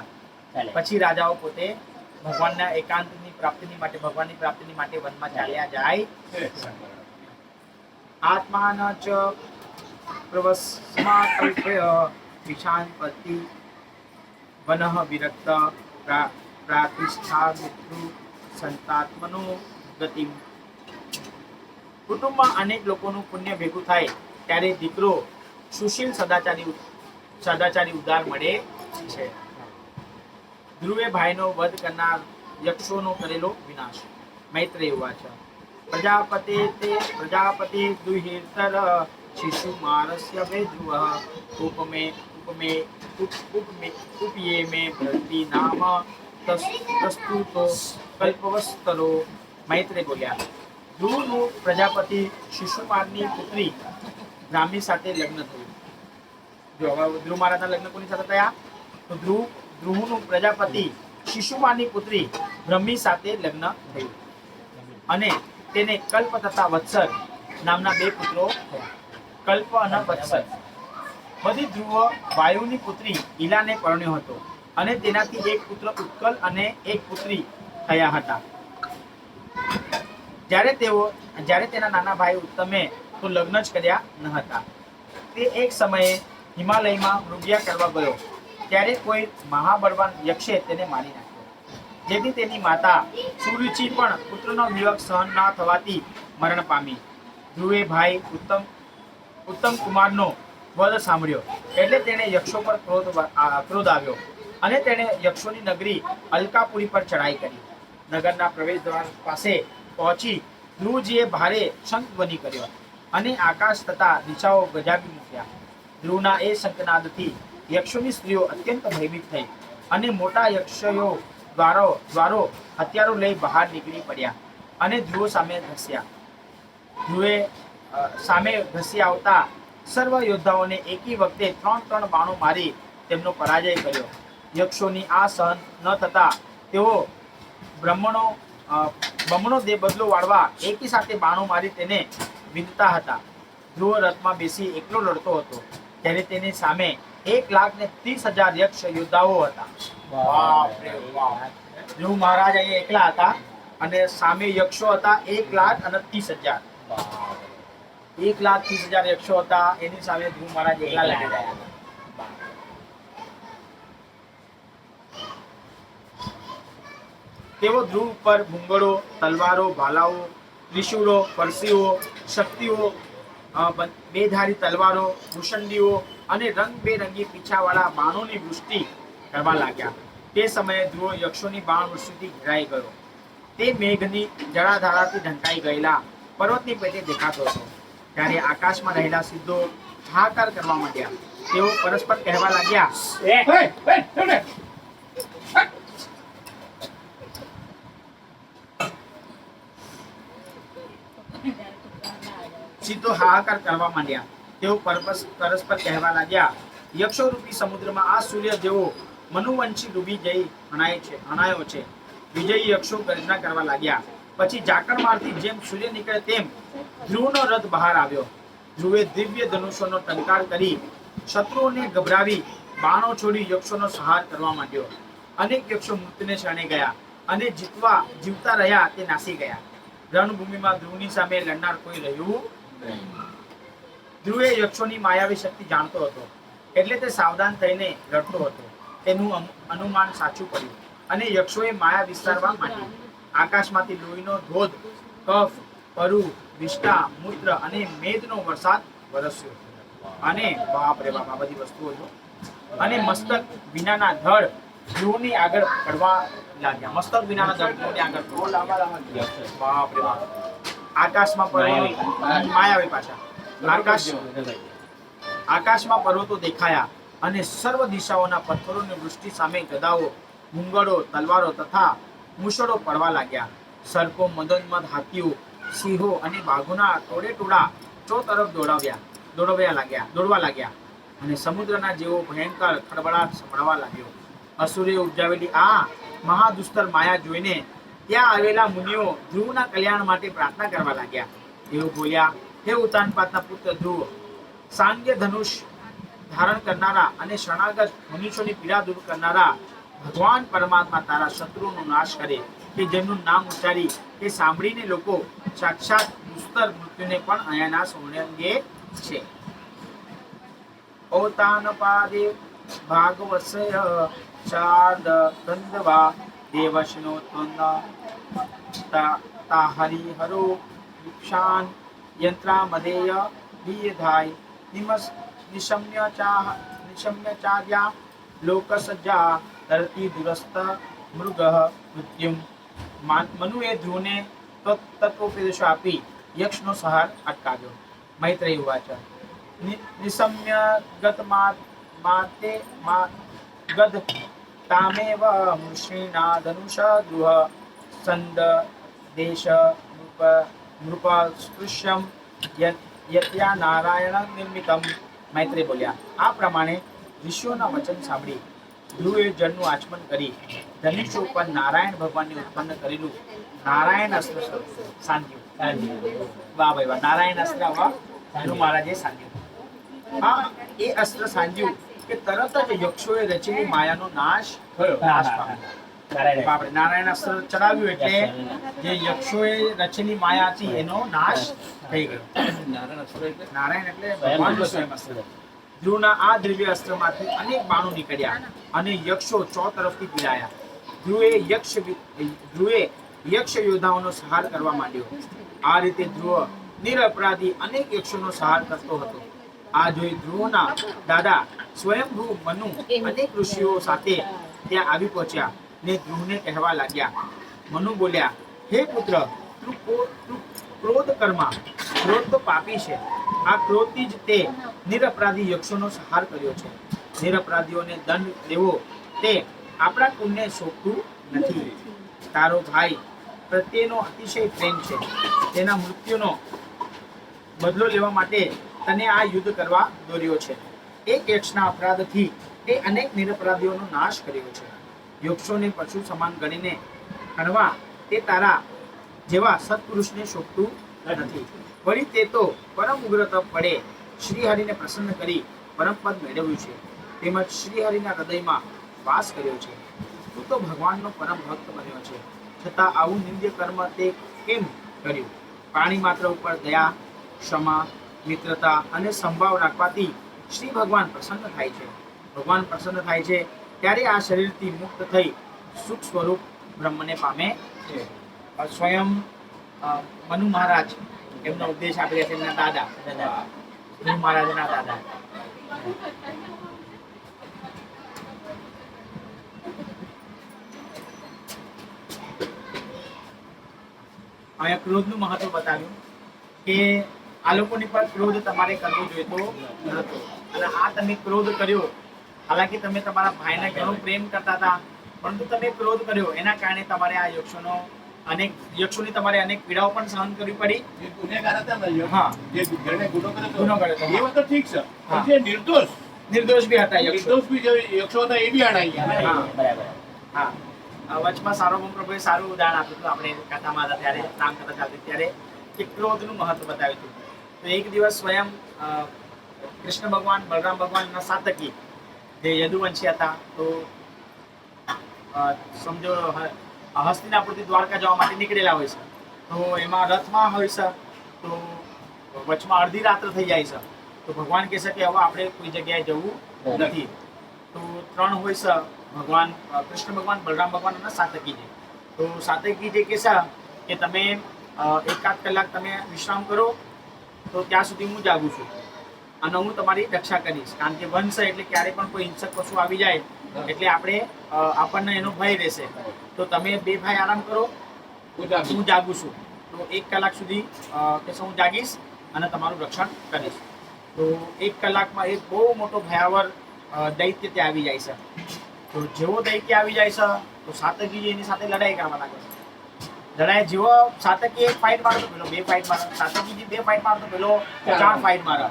પછી રાજાઓ પોતે ભગવાનની પ્રાપ્તિની માટે વનમાં ચાલ્યા જાય. આત્માન ચ પ્રવસ્મા કલ્પય વિશાંપતિ વનઃ વિરક્ત પ્રાતિષ્ઠા મિત્રુ સંતાત્મનો ગતિમ. કુટુંબમાં અનેક લોકોનું પુણ્ય ભેગું થાય ત્યારે દીકરો સુશીલ સદાચારી ઉદાર મળે છે. ધ્રુવે ભાઈનો વધ કરનાર યક્ષોનો કરેલો વિનાશ. મૈત્રેય ઉવાચ પ્રજાપતિ દુહિતર શિશુમારસ્ય વે ધ્રુવઃ ઉપયે મે ભ્રતિ નામ તસ્તુતો કલ્પવસ્તરો. મૈત્રેય બોલ્યા, ધ્રુવનું પ્રજાપતિ શિશુમારની પુત્રી બ્રાહ્મી સાથે લગ્ન થયું. જો હવે ધ્રુવ મહારાજના લગ્ન કોની સાથે થયા? તો ધ્રુવનું પ્રજાપતિ શિશુમારની પુત્રી બ્રહ્મી સાથે લગ્ન થયું અને તેને કલ્પ તથા વત્સર નામના બે પુત્રો થયા. કલ્પ અને વત્સર. બધી ધ્રુવ વાયુની પુત્રી ઈલાને પરણ્યો હતો અને તેનાથી એક પુત્ર ઉત્કલ અને એક પુત્રી થયા હતા. જ્યારે તેના નાના ભાઈ ઉત્તમે તો લગ્ન જ કર્યા ન હતા. તે એક સમયે હિમાલયમાં મૃગયા કરવા ગયો ત્યારે કોઈ મહાબળવાન યક્ષે તેને મારી નાખ્યો, જેથી તેની માતા સુરુચિ પણ પુત્રનો વિયોગ સહન ન થવાથી મરણ પામી. ધ્રુવે ભાઈ ઉત્તમ કુમારનો વધ સાંભળ્યો એટલે તેણે યક્ષો પર ક્રોધ આવ્યો અને તેણે યક્ષોની નગરી અલકાપુરી પર ચડાઈ કરી. નગરના પ્રવેશ દ્વાર પાસે પહોંચી ધ્રુવજીએ ભારે શંખધ્વનિ કર્યો અને આકાશ તથા દિશાઓ ગજાવી મૂક્યા. ધ્રુવના એ શંખનાદથી યક્ષોની સ્ત્રીઓ અત્યંત ભયભીત થઈ અને મોટા યક્ષયો દ્વારો હથિયારો લઈ બહાર નીકળી પડ્યા અને ધ્રુવ સામે ધસ્યા. ધ્રુવે સામે ધસી આવતા સર્વ યોદ્ધાઓને એકી વખતે 3 બાણો મારી તેમનો પરાજય કર્યો. યક્ષોની આ સહન ન થતા તેઓ બમણો બદલો વાળવા એકી સાથે બાણો મારી તેને વિંધતા હતા. ધ્રુવ રથમાં બેસી એકલો લડતો હતો ત્યારે તેની સામે 1,30,000 યક્ષ યોદ્ધાઓ હતા. ધ્રુવ મહારાજ અહીંયા એકલા હતા અને સામે યક્ષો હતા 1,30,000. 1,30,000 યક્ષો હતા, એની સામે ધ્રુવ મહારાજ એકલા લડી રહ્યા હતા. તેઓ ધ્રુવ પર ભૂંગળો, તલવારો, ભાલાઓ, ત્રિશૂળો, પરસીઓ, શક્તિઓ, બેધારી તલવારો, ભૂષંડીઓ અને રંગબેરંગી પીછાવાળા બાણોની વૃષ્ટિ કરવા લાગ્યા. તે સમયે ધ્રુવ યક્ષોની બાણ વૃષ્ટિથી ઘેરાઈ ગયો. તે મેઘની જળાધારાથી ઢંકાઈ ગયેલા પર્વતની પેટે દેખાતો હતો. ત્યારે આકાશમાં રહેલા સિદ્ધો હાહાકાર કરવા માંડ્યા તેઓ પરસ્પર કહેવા લાગ્યા, સીધો હાહાકાર કરવા માંડ્યા. તેઓ પરસ્પર કહેવા લાગ્યા, યક્ષો રૂપી સમુદ્રમાં આ સૂર્ય જેવો મનુવંશી ડૂબી જઈ હણાયો છે. વિજયી યક્ષો ગર્જના કરવા લાગ્યા. પછી ઝાકળ મારથી જેમ સૂર્ય નીકળે તેમ ધ્રુવનો રથ બહાર આવ્યો. ધ્રુવે દિવ્ય ધનુષોનો ટંકાર કરી શત્રુઓને ગભરાવી બાણો છોડી યક્ષોનો સંહાર કરવા માંડ્યો. અનેક યક્ષો મૃત્યુને શરણે ગયા અને જીવતા રહ્યા તે નાસી ગયા. રણભૂમિમાં ધ્રુવની સામે લડનાર કોઈ રહ્યું નહીં. ધ્રુવે યક્ષોની માયાવી શક્તિ જાણતો હતો, એટલે તે સાવધાન થઈને લડતો હતો. તેનું અનુમાન સાચું પડ્યું અને યક્ષોએ માયા વિસ્તારવા માંડી. આકાશમાંથી લોહીનો ધોધ, કફ, પરુ, વિષ્ટા, મૂત્ર અને મેદનો વરસાદ વરસ્યો. અને બાપ રે બાપ, આ બધી વસ્તુઓ જો. અને મસ્તક વિનાના ધડ ધ્રુવની આગળ પડવા લાગ્યા. મસ્તક વિનાના ધડ ધ્રુવની આગળ પડવા લાગ્યા. બાપ રે બાપ. આકાશમાં પર્વતો, માયાવી પાછા. આકાશમાં પર્વતો દેખાયા અને સર્વ દિશાઓના પથ્થરોની વૃષ્ટિ સામે ગદાઓ, મુંગળો, તલવારો તથા મુશળો પડવા લાગ્યા. સર્પો, મદોન્મદ હાથીઓ, સિંહો અને બાઘોના ટોળે-ટોળા ચો તરફ દોડવા લાગ્યા અને સમુદ્રના જેવો ભયંકર ખળબળાટ સંભળાવા લાગ્યો. અસુરે ઉપજાવેલી આ મહાદુસ્તર માયા જોઈને ત્યાં આવેલા મુનિઓ ધ્રુવના કલ્યાણ માટે પ્રાર્થના કરવા લાગ્યા. તેઓ બોલ્યા, હે ઉતાનપાતના પુત્ર ધ્રુવ, સાંગ્ય ધનુષ ધારણ કરનારા અને શરણાગત મનુષ્યોની પીડા દૂર કરનારા ભગવાન પરમાત્મા તારા શત્રુનો નાશ કરે, કે જેમનું નામ ઉચ્ચારી તે સાંભળીને લોકો સાક્ષાત દુસ્તર મૃત્યુને પણ અહીંયાના સોળંગે છે. ઓતાનપાદે ભાગવસય શાર્દ ગંધવા દેવશનો તા હરિહરો વિક્ષાન યંત્રામધેય વિયધાય નિશમ્ય ચાર્યા લોકસજ્જા તરતી દુરસ્ત મૃગ મૃત્યુમ. મનુએ ધ્રુવને તત્વોપદેશો આપી યક્ષનો સંહાર અટકાવ્યો. મૈત્રેય ઉવાચ નિશમ્ય ગત માતે ગદ તામેવ મૃષિણા ધનુષ ગૃહ સંદ દેશ નૃપ સ્પૃશ્યમ યત્યા નારાયણ નિર્મિતમ. મૈત્રેય બોલ્યા, આ પ્રમાણે ઋષિઓના વચન સાંભળી ધ્રુવે જળનું આચમન કરી ધનુષ ઉપર નારાયણ ભગવાનને ઉત્પન્ન કરેલું નારાયણ અસ્ત્ર સાંધ્યું. વાહ ભાઈ વાહ. નારાયણ અસ્ત્ર ધ્રુવ મહારાજે સાંધ્યું. એ અસ્ત્ર સાંધ્યું કે તરત જ યક્ષોએ રચેલી માયાનો નાશ પામ્યો. નારાયણ અસ્ત્ર ચડાવ્યું એટલે જે યક્ષોએ રચેલી માયા હતી એનો નાશ થઈ ગયો. નારાયણ એટલે ભગવાનનું સ્વયં અસ્ત્ર. ધ્રુવના આ દિવ્ય અસ્ત્રમાંથી અનેક બાણો નીકળ્યા અને યક્ષો ચો તરફથી પીડાયા. ધ્રુવે યક્ષ યોદ્ધાઓનો સંહાર કરવા માંડ્યો. આ રીતે ધ્રુવ નિરપરાધી અનેક યક્ષોનો સંહાર કરતો હતો. આ જોઈ ધ્રુવના દાદા સ્વયંભૂ મનુ અનેક ઋષિઓ સાથે ત્યાં આવી પહોંચ્યા ને ધ્રુવને કહેવા લાગ્યા. મનુ બોલ્યા, હે પુત્ર, તું ક્રોધ કર્મા. ક્રોધ તો પાપી છે. આ ક્રોધથી જ તે નિરપરાધી યક્ષોનો સંહાર કર્યો છે. નિરપરાધીઓને દંડ દેવો તે આપણા કુળને શોભતું નથી. તારો ભાઈ પ્રત્યેનો અતિશય પ્રેમ છે. તેના મૃત્યુનો બદલો લેવા માટે તને આ યુદ્ધ કરવા દોર્યો છે. એક યક્ષના અપરાધથી તે અનેક નિરપરાધીઓનો નાશ કર્યો છે. યક્ષોને પશુ સમાન ગણીને હણવા તે તારા જેવા સત્પુરુષને શોભતું નથી. વળી તે તો પરમ ઉગ્ર તપ વડે શ્રીહરિને પ્રસન્ન કરી પરમપદ મેળવ્યું છે, તેમજ શ્રીહરિના હૃદયમાં વાસ કર્યો છે. તું તો ભગવાનનો પરમ ભક્ત બન્યો છે, છતાં આવું નિંદ્ય કર્મ તે કેમ કર્યું? પ્રાણી માત્ર ઉપર દયા, ક્ષમા, મિત્રતા અને સંભાવ રાખવાથી શ્રી ભગવાન પ્રસન્ન થાય છે. ભગવાન પ્રસન્ન થાય છે ત્યારે આ શરીરથી મુક્ત થઈ સુખ સ્વરૂપ બ્રહ્મને પામે છે. સ્વયં મનુ મહારાજ એમનો ઉપદેશ આપી રહ્યા છે. એમના દાદા મનુ મહારાજના દાદા. અહીંયા ક્રોધનું મહત્વ બતાવ્યું કે આ લોકોની પર ક્રોધ તમારે કરવો જોઈએ તો નહોતો. અને આ તમે ક્રોધ કર્યો, હાલાકી તમે તમારા ભાઈને ઘણો પ્રેમ કરતા હતા, પરંતુ તમે ક્રોધ કર્યો, એના કારણે તમારે આ યક્ષોની તમારે અનેક પીડાઓ પણ સહન કરવી પડી. જે ગુનેગાર હતા ને, હા. જે જેણે ગુનો કર્યો હતો, ગુનો કર્યો હતો, એ વખત ઠીક છે, હા. પણ જે નિર્દોષ બી હતા યક્ષો. નિર્દોષ બી જે યક્ષો હતા એ બી આણાઈ ગયા. હા. બરાબર. હા. વચમાં સાર્વભૌમ પ્રભુએ સારું ઉદાહરણ આપ્યું હતું. આપણે કથામાં હતા ત્યારે, રામકથા ચાલતી ત્યારે કે ક્રોધનું મહત્વ બતાવ્યું હતું. તો એક દિવસ સ્વયં કૃષ્ણ ભગવાન, બલરામ ભગવાનના સાતકી જે યદુવંશી હતા, તો સમજો હસ્તિનાપુરથી દ્વારકા જવા માટે નીકળેલા હોય છે. તો એમાં રથમાં હોય છે, તો વચમાં અડધી રાત્ર થઈ જાય છે. તો ભગવાન કહે છે કે હવે આપણે કોઈ જગ્યાએ જવું નથી. તો 3 હોય છે ભગવાન, કૃષ્ણ ભગવાન, બલરામ ભગવાન અને સાતકીજી. તો સાતકીજી કહે છે કે તમે 1-8 કલાક તમે વિશ્રામ કરો, તો ત્યાં સુધી હું જાગું છું અને હું તમારી રક્ષા કરીશ. કારણ કે વન છે એટલે ક્યારે પણ કોઈ હિંસક પશુ આવી જાય એટલે આપણને એનો ભય રહેશે. તો તમે 2 ભાઈ આરામ કરો, હું જાગું છું. તો 1 કલાક સુધી કે હું જાગીશ અને તમારું રક્ષણ કરીશ. તો 1 કલાકમાં એક બહુ મોટો ભયાવહ દૈત્ય ત્યાં આવી જાય છે. તો જેવો દૈત્ય આવી જાય છે, તો સાતકીજી એની સાથે લડાઈ કરવા લાગે છે. લડાઈ જેવો સાતકી 1 ફાઇટ મારે તો પેલો 2 ફાઇટ મારે, સાતકીજી 2 ફાઇટ મારે તો પેલો 4 ફાઇટ મારે.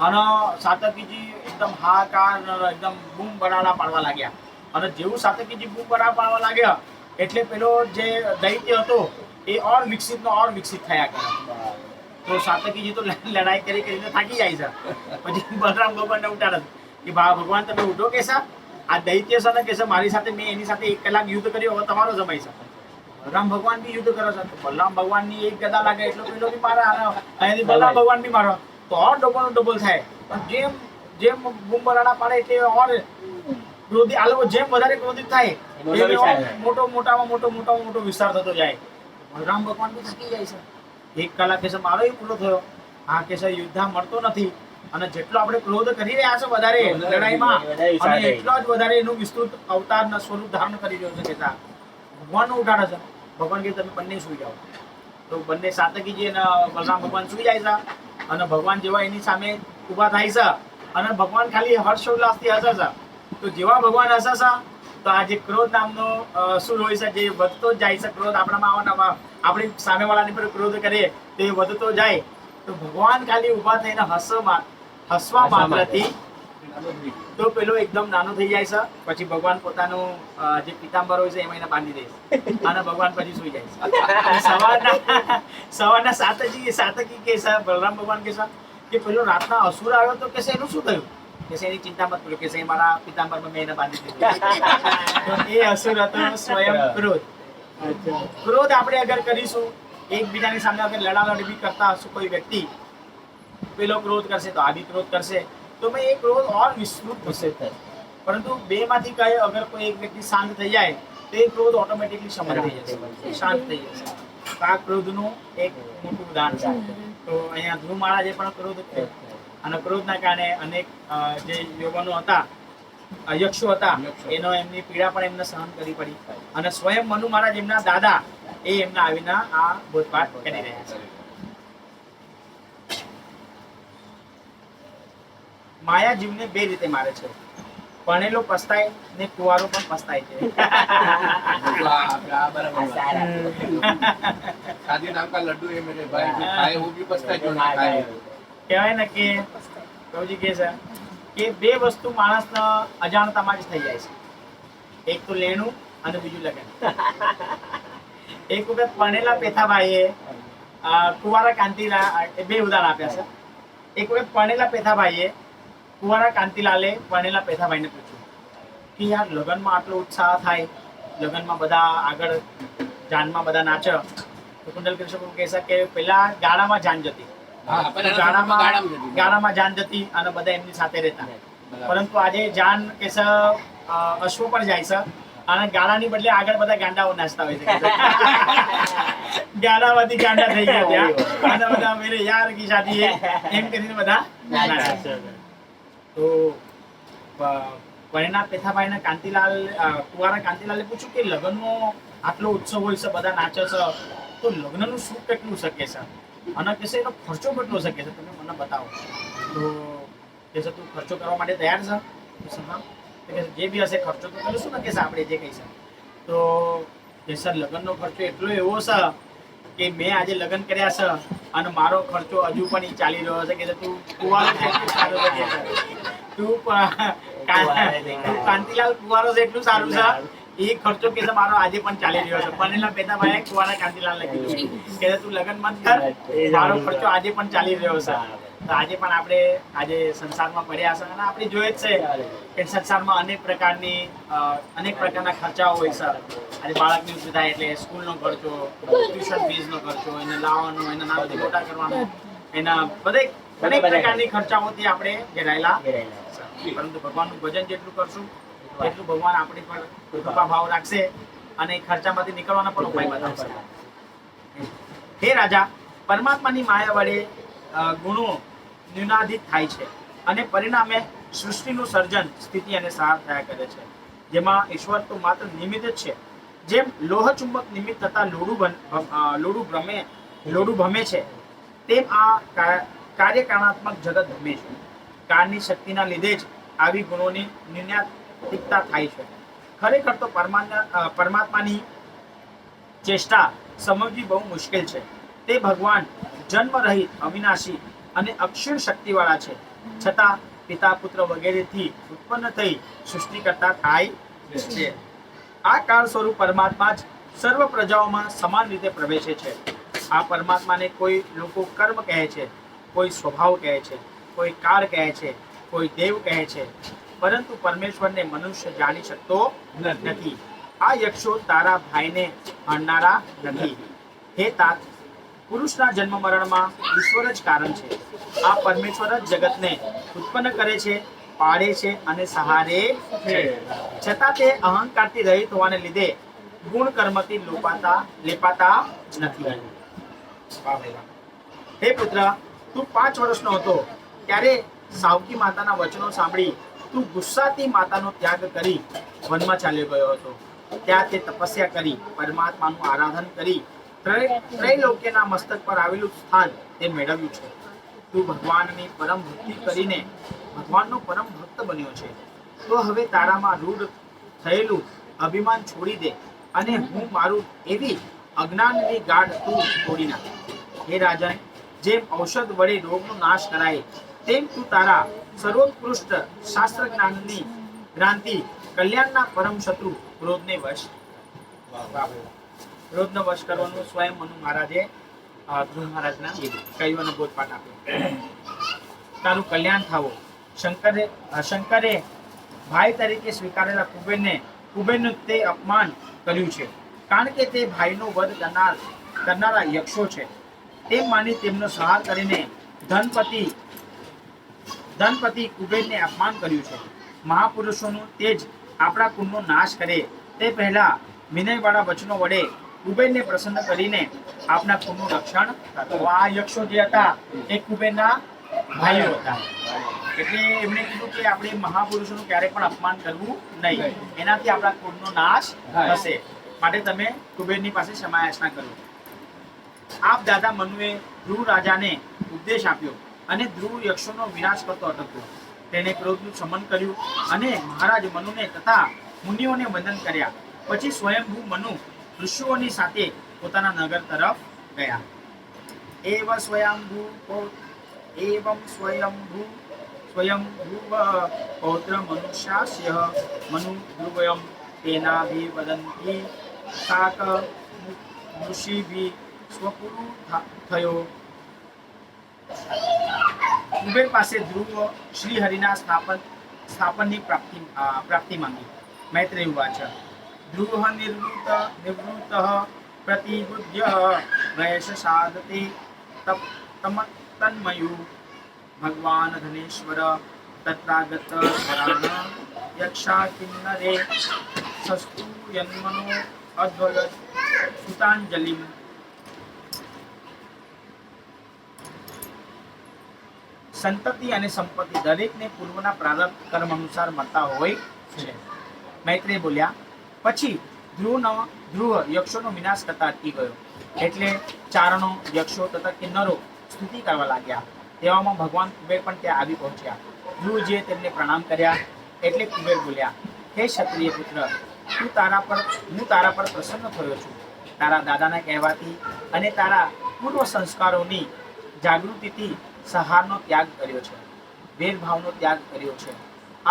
અને સાતકીજી એકદમ હાહાકાર, એકદમ બૂમ બરાડા પાડવા લાગ્યા. અને જેવું સાતકીજી બૂમ બરાડા પાડવા લાગ્યા એટલે પેલો જે દૈત્ય હતો એ વિકસિત થયા કરે. તો સાતકીજી તો લડાઈ કરીને થાકી જાય છે. પછી બલરામ ભગવાનને ઉઠાડે કે ભગવાન તમે ઉઠો કે સા, આ દૈત્ય છે ને કે છે મારી સાથે, મેં એની સાથે 1 કલાક યુદ્ધ કર્યો, હવે તમારો સમય છે. બલરામ ભગવાન બી યુદ્ધ કરે છે. બલરામ ભગવાનની એક ગદા લાગે એટલો પેલો બી મારે, અહીંયાથી બલરામ ભગવાન બી મારો, તો ડબલ થાય. પણ જેમ બુમબરાડા પાડે એટલે ક્રોધી, આ લોકો જેમ વધારે ક્રોધિત થાય મોટામાં મોટો વિસ્તાર થતો જાય. બલરામ ભગવાન બી થાકી જાય છે. 1 કલાક કે છે મારો પૂરો થયો. આ કે છે યુદ્ધ મળતો નથી, અને જેટલો આપણે ક્રોધ કરી રહ્યા છે વધારે લડાઈમાં, અને એટલો જ વધારે એનું વિસ્તૃત અવતારના સ્વરૂપ ધારણ કરી રહ્યો છે. કે ભગવાનનું ઉઠાડે છે. ભગવાન કે તમે બંને સુઈ જાઓ. તો બંને સાતકીજી અને બલરામ ભગવાન સુઈ જાય છે. અને ભગવાન જેવા એની સામે ઊભા થાય છે, અને ભગવાન ખાલી હર્ષોલ્લાસથી હસે છે. તો જેવા ભગવાન હસે છે, તો આ જે ક્રોધ નામનો અસુર હોય છે, જે વધતો જ જાય છે. ક્રોધ આપણામાં આપણી સામેવાળાની પર ક્રોધ કરીએ તો એ વધતો જાય. તો ભગવાન ખાલી ઊભા થઈને હસવા માત્રથી તો પેલો એકદમ નાનો થઈ જાય છે. પછી ભગવાન પોતાનું જે પિતાંબર હોય છે એમાં એને બાંધી દે છે, અને ભગવાન પછી સુઈ જાય છે. સવારના સાતકી કે છે, બલરામ ભગવાન કે છે કે પેલો રાતના અસુર આવ્યો તો કે છે એનું શું થયું? કે છે એની ચિંતા મત કરો, કે છે મારા પિતાંબરમાં મેં એને બાંધી દીધું. તો એ અસુર હતો સ્વયં ક્રોધ. ક્રોધ આપણે અગર કરીશું, એકબીજાની સામે અગર લડાલડી બી કરતા હશું, કોઈ વ્યક્તિ પેલો ક્રોધ કરશે તો આ બી ક્રોધ કરશે, તો મેં એ ક્રોધ વિસ્તૃત થશે. પરંતુ 2 માંથી કઈ અગર કોઈ એક વ્યક્તિ શાંત થઈ જાય તો એ ક્રોધ ઓટોમેટિકલી શમન થઈ જશે, શાંત થઈ જશે. તો આ ક્રોધનું એક મોટું ઉદાહરણ છે. તો અહીંયા ધ્રુવ મહારાજે પણ ક્રોધ કર્યો, અને ક્રોધના કારણે અનેક જે યુવાનો હતા, યક્ષો હતા, એમની પીડા પણ એમને સહન કરવી પડી. અને સ્વયં મનુ મહારાજ એમના દાદા એ એમના આવીને આ બોધપાઠ કરી રહ્યા છે. માયા જીવને 2 રીતે મારે છે. ભણેલો પસ્તાય ને કુંવારો પણ પસ્તાય છે. शादी नाम का लड्डू है मेरे भाई, जो खाए वो भी पछता है, जो ना खाए. કહેવાય ને કે પ્રભુજી કહે છે કે 2 વસ્તુ માણસના અજાણતામાં જ થઈ જાય છે. એક તો લેણું અને બીજું લગ્ન. એક વખત ભણેલા પેથાભાઈએ કુંવારા કાંતિલાલ, 2 ઉદાહરણ આપ્યા છે. એક વખત ભણેલા પેથાભાઈએ કુંવારા કાંતિલાલે ભણેલા પેથાભાઈને પૂછ્યું કે યાર લગ્નમાં આટલો ઉત્સાહ થાય, લગ્નમાં બધા આગળ જાનમાં બધા નાચે, તો કુંડલ કૃષ્ણ કહે છે કે પેલા ગાડામાં જાન જતી, ગાડામાં જાન જતી અને બધા એમની સાથે રહેતા. પરંતુ આજે જાન કે છે અશ્વ પર જાય છે, અને ગાડાની બદલે આગળ બધા ગાંડાઓ નાચતા હોય છે. ગાડામાંથી ગાંડા થઈ ગયા ત્યાં, અને બધા મેરે યાર કી શાદી હે એમ કરીને બધા નાચે. તો પરિણામ પેથાભાઈને કુંવારા કાંતિલાલે પૂછ્યું કે લગ્નનો આટલો ઉત્સવ હોય છે, બધા નાચે છે, તો લગ્નનું શું કેટલું શકે છે, અને કે છે એનો ખર્ચો કેટલો શકે છે, તમે મને બતાવો. તો કે સર તું ખર્ચો કરવા માટે તૈયાર છે? હા. તો કે જે બી હશે ખર્ચો તો કરીશું ને કે આપણે જે કહીશું. તો કે સર લગ્નનો ખર્ચો એટલો એવો છે કે મેં આજે લગ્ન કર્યા છે અને મારો ખર્ચો હજુ પણ ઈ ચાલી રહ્યો છે. કે તું કુંવારો છે એટલું સારું છે કે તું કાંતિલાલ કુંવારો છે એટલું સારું છે. એ ખર્ચો કે છે મારો આજે પણ ચાલી રહ્યો છે. બનેલા પેતા ભાઈ કુંવારા કાંતિલાલ લખી દીધું કે તું લગ્ન મત કર, મારો ખર્ચો આજે પણ ચાલી રહ્યો છે. તો આજે પણ આપણે આજે સંસારમાં પડ્યા છે અને આપણે જોઈએ જ છે કે સંસારમાં અનેક પ્રકારના ખર્ચાઓ હોય છે. આજે બાળકની ઉંમર થાય એટલે સ્કૂલનો ખર્ચો, ટ્યુશન ફીસનો ખર્ચો, એને લાવવાનો, એના નામથી મોટા કરવાનો, એના અનેક પ્રકારની ખર્ચાઓથી આપણે ઘેરાયેલા. પરંતુ ભગવાનનું ભજન જેટલું કરશું એટલું ભગવાન આપણી પર કૃપા ભાવ રાખશે અને ખર્ચામાંથી નીકળવાના પણ ઉપાય બતાવશે. હે રાજા, પરમાત્માની માયા વડે ગુણો ન્યૂનાધિત થાય છે અને પરિણામે સૃષ્ટિનું સર્જન, સ્થિતિ અને સાર થયા કરે છે, જેમાં ઈશ્વર તો માત્ર નિમિત્ત જ છે. જેમ લોહ ચુંબક નિમિત્ત થતા લોડું ભમે છે, તેમ આ કાર્યકારણાત્મક જગત ભમે છે. કાળની શક્તિના લીધે જ આવી ગુણોની ન્યૂનાધિકતા થાય છે. ખરેખર તો પરમાત્માની ચેષ્ટા સમજવી બહુ મુશ્કેલ છે. તે ભગવાન જન્મ રહિત, અવિનાશી અને અક્ષીણ શક્તિવાળા છે, છતાં પિતા પુત્ર વગેરેથી ઉત્પન્ન થઈ સૃષ્ટિ કરતા થાય છે. આ કાળ સ્વરૂપ પરમાત્મા જ સર્વ પ્રજાઓમાં સમાન રીતે પ્રવેશે છે. આ પરમાત્માને કોઈ લોકો કર્મ કહે છે, કોઈ સ્વભાવ કહે છે, કોઈ કાળ કહે છે, કોઈ દેવ કહે છે, પરંતુ પરમેશ્વરને મનુષ્ય જાણી શકતો નથી. આ યક્ષો તારા ભાઈને હણનારા નથી. હે તાત, પુરુષના જન્મ મરણમાં ઈશ્વર જ કારણ છે. આ પરમેશ્વર જ જગતને ઉત્પન્ન કરે છે, પાળે છે અને સહારે છે. છતાં તે અહંકારથી રહિત હોવાને લીધે ગુણ કર્મથી લેપાતા નથી. હે પુત્ર, તું 5 વર્ષનો હતો ત્યારે સાવકી માતાના વચનો સાંભળી તું ગુસ્સાથી માતાનો ત્યાગ કરી વનમાં ચાલ્યો ગયો હતો. ત્યાં તે તપસ્યા કરી, પરમાત્માનું આરાધન કરી ત્રૈલોક્યના મસ્તક પર આવેલું સ્થાન તે મેળવ્યું છે. તું ભગવાનની પરમ ભક્તિ કરીને ભગવાનનો પરમ ભક્ત બન્યો છે. તો હવે તારામાં રૂઢ થયેલું અભિમાન છોડી દે અને હું મારું એવી અજ્ઞાનની ગાઢ તું તોડી નાખ. હે રાજન, જેમ ઔષધ વડે રોગનો નાશ કરાય તેમ તું તારા સર્વોત્કૃષ્ટ શાસ્ત્ર જ્ઞાનની ભ્રાંતિ કલ્યાણના પરમ શત્રુ ક્રોધને વશ કરવાનું સ્વયં મનુ મહારાજે ધ્રુવ મહારાજના કહ્યું અને બોધપાઠ આપ્યો. તારું કલ્યાણ થાવો. શંકરે ભાઈ તરીકે સ્વીકારેલા કુબેરનું તે અપમાન કર્યું છે, કારણ કે તે ભાઈનો વધ કરનારા યક્ષો છે. તેમ માની તેમનો સંહાર કરીને ધનપતિ કુબેરને અપમાન કર્યું છે. મહાપુરુષોનું તેજ આપણા કુળનો નાશ કરે તે પહેલા વિનયવાળા વચનો વડે કુબેરને પ્રસન્ન કરીને આપણા કુળનું રક્ષણ કરો. આ યક્ષો જે હતા એ કુબેરના ભાઈઓ હતા. એટલે એમણે કીધું કે આપણે મહાપુરુષોનું ક્યારે પણ અપમાન કરવું નહીં, એનાથી આપણા કુળનો નાશ થશે. માટે તમે કુબેરની પાસે ક્ષમાયાચના કરો. આપ દાદા મનુએ ધ્રુવ રાજાને ઉપદેશ આપ્યો અને ધ્રુવ યક્ષોનો વિનાશ કરતો અટક્યો. તેણે ક્રોધનું શમન કર્યું અને મહારાજ મનુને તથા મુનિઓને વંદન કર્યા. પછી સ્વયંભૂ મનુ ઋષિઓની સાથે પોતાના નગર તરફ ગયા. એવં સ્વયંભૂ પૌત્ર મનુષ્યાસ્ય મનુ ધ્રુવયં તેનાભિવદન્તિ શાક ઋષિભિ સ્વપુરુ થયો. કુબેર પાસે ધ્રુવ શ્રી હરિના સ્થાપનની પ્રાપ્તિ માંગી. મૈત્રેય ઉવાચ ધ્રુવ નિવૃત્ત પ્રતિબુદ્ધ્ય વૈશ સાધતે તન્મયુ ભગવાન ધનેશ્વર તત્રાગત વરાણ યક્ષા કિન્નરે સસ્તુ યન્મનો અદ્વગ સુતાંજલિ. સંતતિ અને સંપત્તિ દરેકને પૂર્વના પ્રારબ્ધ કર્મ અનુસાર મળતા હોય છે. મૈત્રેય બોલ્યા. પછી ધ્રુવ યક્ષોનો વિનાશ કરતા અટકી ગયો. એટલે ચારણો, યક્ષો તથા કિન્નરો સ્તુતિ કરવા લાગ્યા. તેવામાં ભગવાન કુબેર પણ ત્યાં આવી પહોંચ્યા. ધ્રુવજીએ તેમને પ્રણામ કર્યા એટલે કુબેર બોલ્યા, હે ક્ષત્રિય પુત્ર, હું તારા પર પ્રસન્ન થયો છું. તારા દાદાના કહેવાથી અને તારા પૂર્વ સંસ્કારોની જાગૃતિથી સહારનો ત્યાગ કર્યો છે, ભેદભાવનો ત્યાગ કર્યો છે.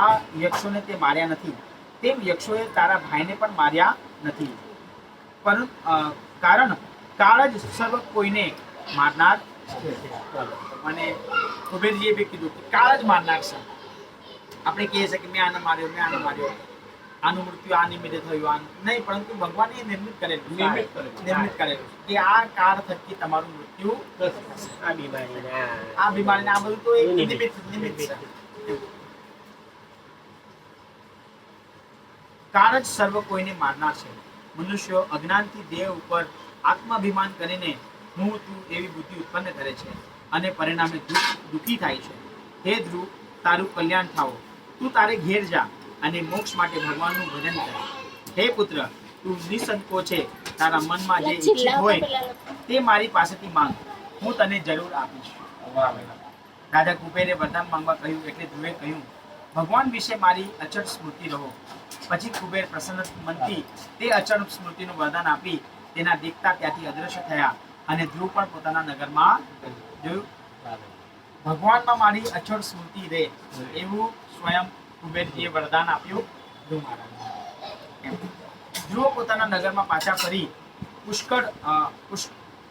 આ યક્ષોને તે માર્યા નથી, તેમ યક્ષોએ તારા ભાઈને પણ માર્યા નથી. કારણ કાળ જ સર્વ કોઈને મારનાર છે. અને કુબેરજીએ બી કીધું કે કાળ જ મારનાર છે. આપણે કહીએ છીએ કે મેં આને માર્યો, આનું મૃત્યુ આ નિમિત્તે થયું, નહીં, પરંતુ ભગવાને નિર્મિત કરેલું કે આ કાળ થકી તમારું મૃત્યુ આ બીમારીના આ બધું તો એક નિમિત્ત છે. કાળ જ સર્વ કોઈને મારનાર છે. મનુષ્યો અજ્ઞાનથી દેહ ઉપર આત્માભિમાન કરીને હું તું એવી બુદ્ધિ ઉત્પન્ન કરે છે અને પરિણામે દુઃખી થાય છે. હે ધ્રુવ, તારું કલ્યાણ થાઓ. તું તારે ઘેર જા અને મોક્ષ માટે ભગવાનનું ભજન કર. હે પુત્ર, તું નિસંકોચે તારા મનમાં જે ઈચ્છિત હોય તે મારી પાસેથી માંગ, હું તને જરૂર આપીશ. રાજા કુબેરે વરદાન માંગવા કહ્યું એટલે ધ્રુવે કહ્યું, ભગવાન વિશે મારી અચળ સ્મૃતિ રહો. પછી કુબેર પ્રસન્ન મનથી તે અચળ સ્મૃતિનું વરદાન આપી તેના દેખતા ત્યાંથી અદ્રશ્ય થયા અને ધ્રુવ પણ પોતાના નગરમાં જોયું. ભગવાનમાં મારી અચળ સ્મૃતિ રહે એવું સ્વયં કુબેરજીએ વરદાન આપ્યું ધ્રુવ મહારાજ. ધ્રુવ પોતાના નગરમાં પાછા ફરી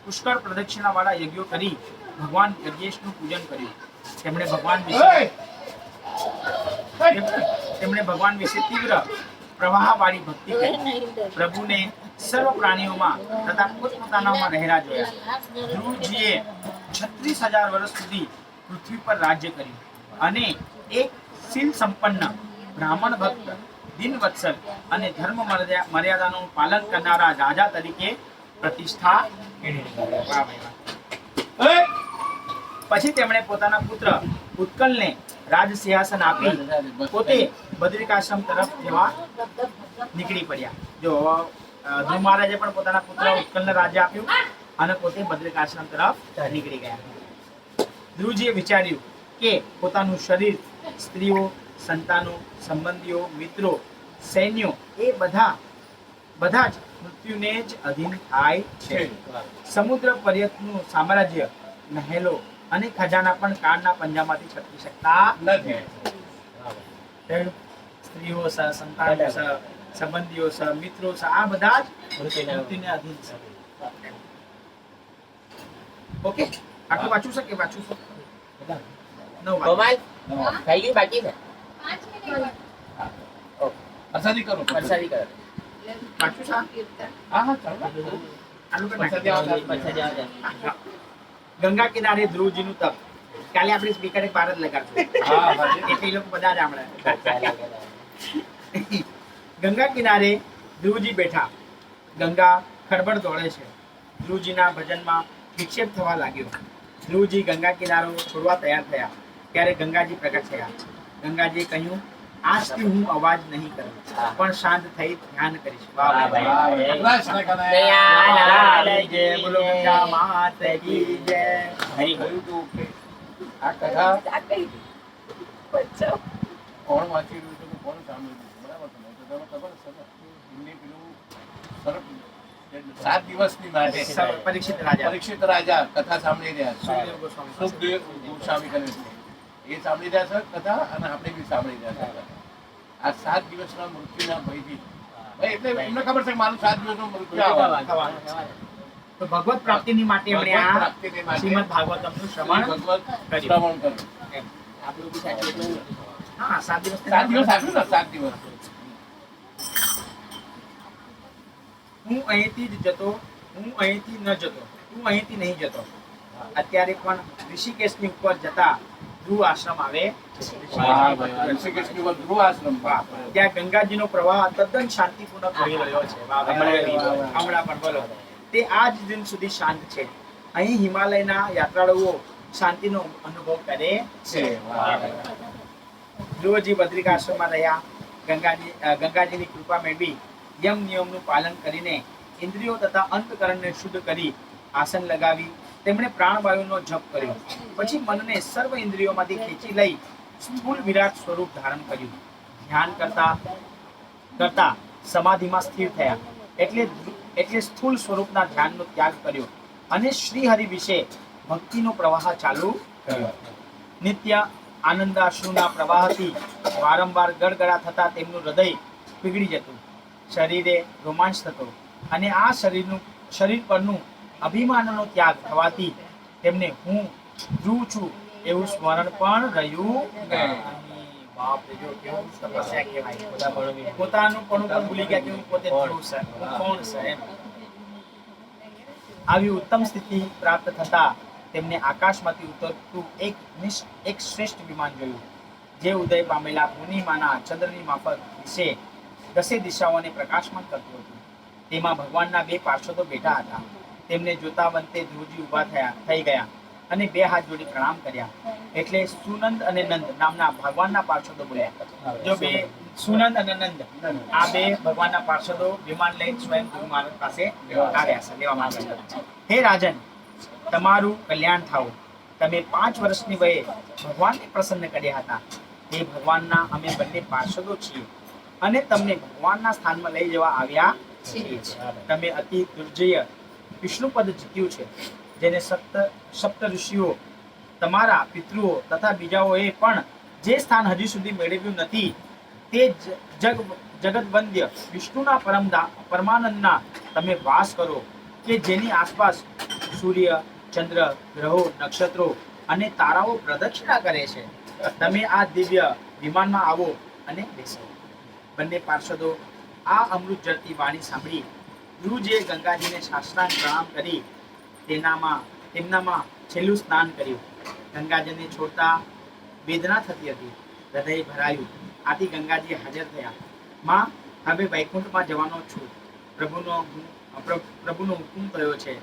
પુષ્કળ પ્રદક્ષિણા વાળા યજ્ઞો કરી ભગવાન યજ્ઞેશનું પૂજન કર્યું. તેમણે ભગવાન વિશે તીવ્ર પ્રવાહવાળી ભક્તિ કરી. પ્રભુને સર્વ પ્રાણીઓમાં તથા પોતપોતાનામાં રહેલા જોયા. ધ્રુવજીએ 36,000 વર્ષ સુધી પૃથ્વી પર રાજ્ય કર્યું અને એક શીલ સંપન્ન બ્રાહ્મણ ભક્ત, દિનવત્સલ અને ધર્મ મર્યાદાનું પાલન કરનારા રાજા તરીકે પ્રતિષ્ઠા મેળવી. પછી તેમણે પોતાના પુત્ર ઉત્કલને રાજ સિંહાસન આપી પોતે બદ્રિકાશ્રમ તરફ જવા નીકળી પડ્યા. જો ધ્રુવ મહારાજે પણ પોતાના પુત્ર ઉત્કલને રાજ્ય આપ્યું અને પોતે બદ્રિકાશ્રમ તરફ નીકળી ગયા. ધ્રુવજીએ વિચાર્યું કે પોતાનું શરીર, સ્ત્રીઓ, સંતાનો, સંબંધીઓ, મિત્રો, સૈન્યો એ બધા જ મૃત્યુને જ અધીન થાય છે. સમુદ્ર પર્યટનું સામ્રાજ્ય, મહેલો અને ખજાના પણ કાળના પંજામાંથી છટકી શકતા નથી. સ્ત્રીઓ છે, સંતાનો છે, સંબંધીઓ છે, મિત્રો છે, આ બધા જ મૃત્યુને અધીન છે. ઓકે, આટલું વાંચું છે કે વાંચું છે? કોમલ થઈ ગયું બાકી છે? પ્રસાદી કરો. પ્રસાદી કરો. વાંચું છે? હા, ચાલો. આટલું કરી પ્રસાદી નાખીએ. પ્રસાદી આવે. ગંગા કિનારે ધ્રુવજીનું તપ. કાલે આપણે સ્પીકર એક બાર જ લગાડશું. એટલે એ લોકો બધા જ આપણે. ગંગા કિનારે ધ્રુવજી બેઠા. ગંગા ખળબળ દોડે છે. ધ્રુવજીના ભજનમાં વિક્ષેપ થવા લાગ્યો. ધ્રુવજી ગંગા કિનારો છોડવા તૈયાર થયા ત્યારે ગંગાજી પ્રગટ થયા. ગંગાજીએ કહ્યું, આજથી હું અવાજ નહીં કરું પણ શાંત થઈ ધ્યાન કરીશ. બોલો ગંગા માત કી જય. આ કથા કોણ વાંચી રહ્યું છે, કોણ સાંભળી રહ્યું છે, બરાબર છે ને? તો તમને ખબર છે ને, એમની પેલું સરસ 7 દિવસની માટે પરીક્ષિત રાજા કથા સાંભળી રહ્યા છે. સુખદેવ ગોસ્વામી કરે છે એ સાંભળી રહ્યા છે કથા, અને આપણે બી સાંભળી રહ્યા છે. આ 7 દિવસના મૃત્યુના ભયથી, ભાઈ એટલે એમને ખબર છે કે મારું 7 દિવસનું મૃત્યુ આવવાનું. તો ભગવત પ્રાપ્તિની માટે એમણે આ શ્રીમદ ભાગવતમનું શ્રવણ કર્યું. આપણું બી સાચું એટલું. હા, 7 દિવસ 7 દિવસ આપ્યું ને, 7 દિવસ. હું અહીંથી ન જતો, તું અહીંથી નહીં જતો. અત્યારે પણ ઋષિકેશની ઉપર જતા ધ્રુવ આશ્રમ આવે ઋષિકેશની ઉપર ધ્રુવ આશ્રમ. ત્યાં ગંગાજીનો પ્રવાહ તદ્દન શાંતિપૂર્ણ વહી રહ્યો છે. હમણાં પણ બોલો, તે આજ દિન સુધી શાંત છે. અહીં હિમાલયના યાત્રાળુઓ શાંતિનો અનુભવ કરે છે. ધ્રુવજી બદ્રિકાશ્રમમાં રહ્યા. ગંગાજીની કૃપા મેળવી યમ નિયમનું પાલન કરીને ઇન્દ્રિયો તથા અંતકરણને શુદ્ધ કરી આસન લગાવી તેમણે પ્રાણવાયુનો જપ કર્યો. પછી મનને સર્વ ઇન્દ્રિયોમાંથી ખેંચી લઈ સ્થૂળ વિરાટ સ્વરૂપ ધારણ કર્યું. ધ્યાન કરતા સમાધિમાં સ્થિર થયા. એટલે સ્થૂળ સ્વરૂપના ધ્યાનનો ત્યાગ કર્યો અને શ્રીહરિ વિશે ભક્તિનો પ્રવાહ ચાલુ કર્યો. નિત્ય આનંદાશ્રુના પ્રવાહથી વારંવાર ગળગળા થતા તેમનું હૃદય પીગળી જતું, શરીરે રોમાંચ થતો અને આ શરીર પરનું અભિમાનનો ત્યાગ થવાથી તેમને હું ધ્રુવ છું એવું સ્મરણ પણ રહ્યું નહીં. બાપ રે, જો કેવું તપસ્યા કહેવાય. પોતાનું પણ ભૂલી ગયા કે હું પોતે ધ્રુવ છું, હું કોણ છું એમ. આવી ઉત્તમ સ્થિતિ પ્રાપ્ત થતા તેમને આકાશમાંથી ઉતરતું એક શ્રેષ્ઠ વિમાન જોયું, જે ઉદય પામેલા પૂર્ણિમાના ચંદ્રની માફક વિશે દસે દિશાઓને પ્રકાશમાન કરતું હતું. તેમાં ભગવાનના બે પાર્ષદો બેઠા હતા. તેમને જોતા બંતે ધ્રુવજી ઊભા થઈ ગયા અને બે હાથ જોડી પ્રણામ કર્યા. એટલે સુનંદ અને નંદ નામના ભગવાનના પાર્ષદો બોલ્યા. જો બે સુનંદ અને નંદ આ બે ભગવાનના પાર્ષદો વિમાન લઈ સ્વયં ગુરુ મહારાજ પાસે આવ્યા છે, લેવા માંગે છે. હે રાજન, તમારું કલ્યાણ થાવું. તમે 5 વર્ષની વયે ભગવાનને પ્રસન્ન કર્યા હતા. એ ભગવાનના અમે બંને પાર્ષદો છીએ અને તમને ભગવાનના સ્થાનમાં લઈ જવા આવ્યા છીએ. તમે અતિ દુર્જય વિષ્ણુપદ જીત્યું છે, જેને સપ્ત ઋષિઓ, તમારા પિતૃઓ તથા બીજાઓએ પણ જે સ્થાન હજી સુધી મેળવ્યું નથી, તે જગતવંદ્ય વિષ્ણુના પરમાનંદના તમે વાસ કરો, કે જેની આસપાસ સૂર્ય, ચંદ્ર, ગ્રહો, નક્ષત્રો અને તારાઓ પ્રદક્ષિણા કરે છે. તમે આ દિવ્ય વિમાનમાં આવો અને બેસો. બંને પાર્ષદો આ અમૃત જળતી વાણી સાંભળી ધ્રુવજીએ ગંગાજીને સાષ્ટાંગ પ્રણામ કરી તેમનામાં છેલ્લું સ્નાન કર્યું. ગંગાજીને છોડતા વેદના થતી હતી, હૃદય ભરાયું. આથી ગંગાજી હાજર થયા. માં, હવે વૈકુંઠમાં જવાનો છું. પ્રભુનો હુકુમ થયો છે.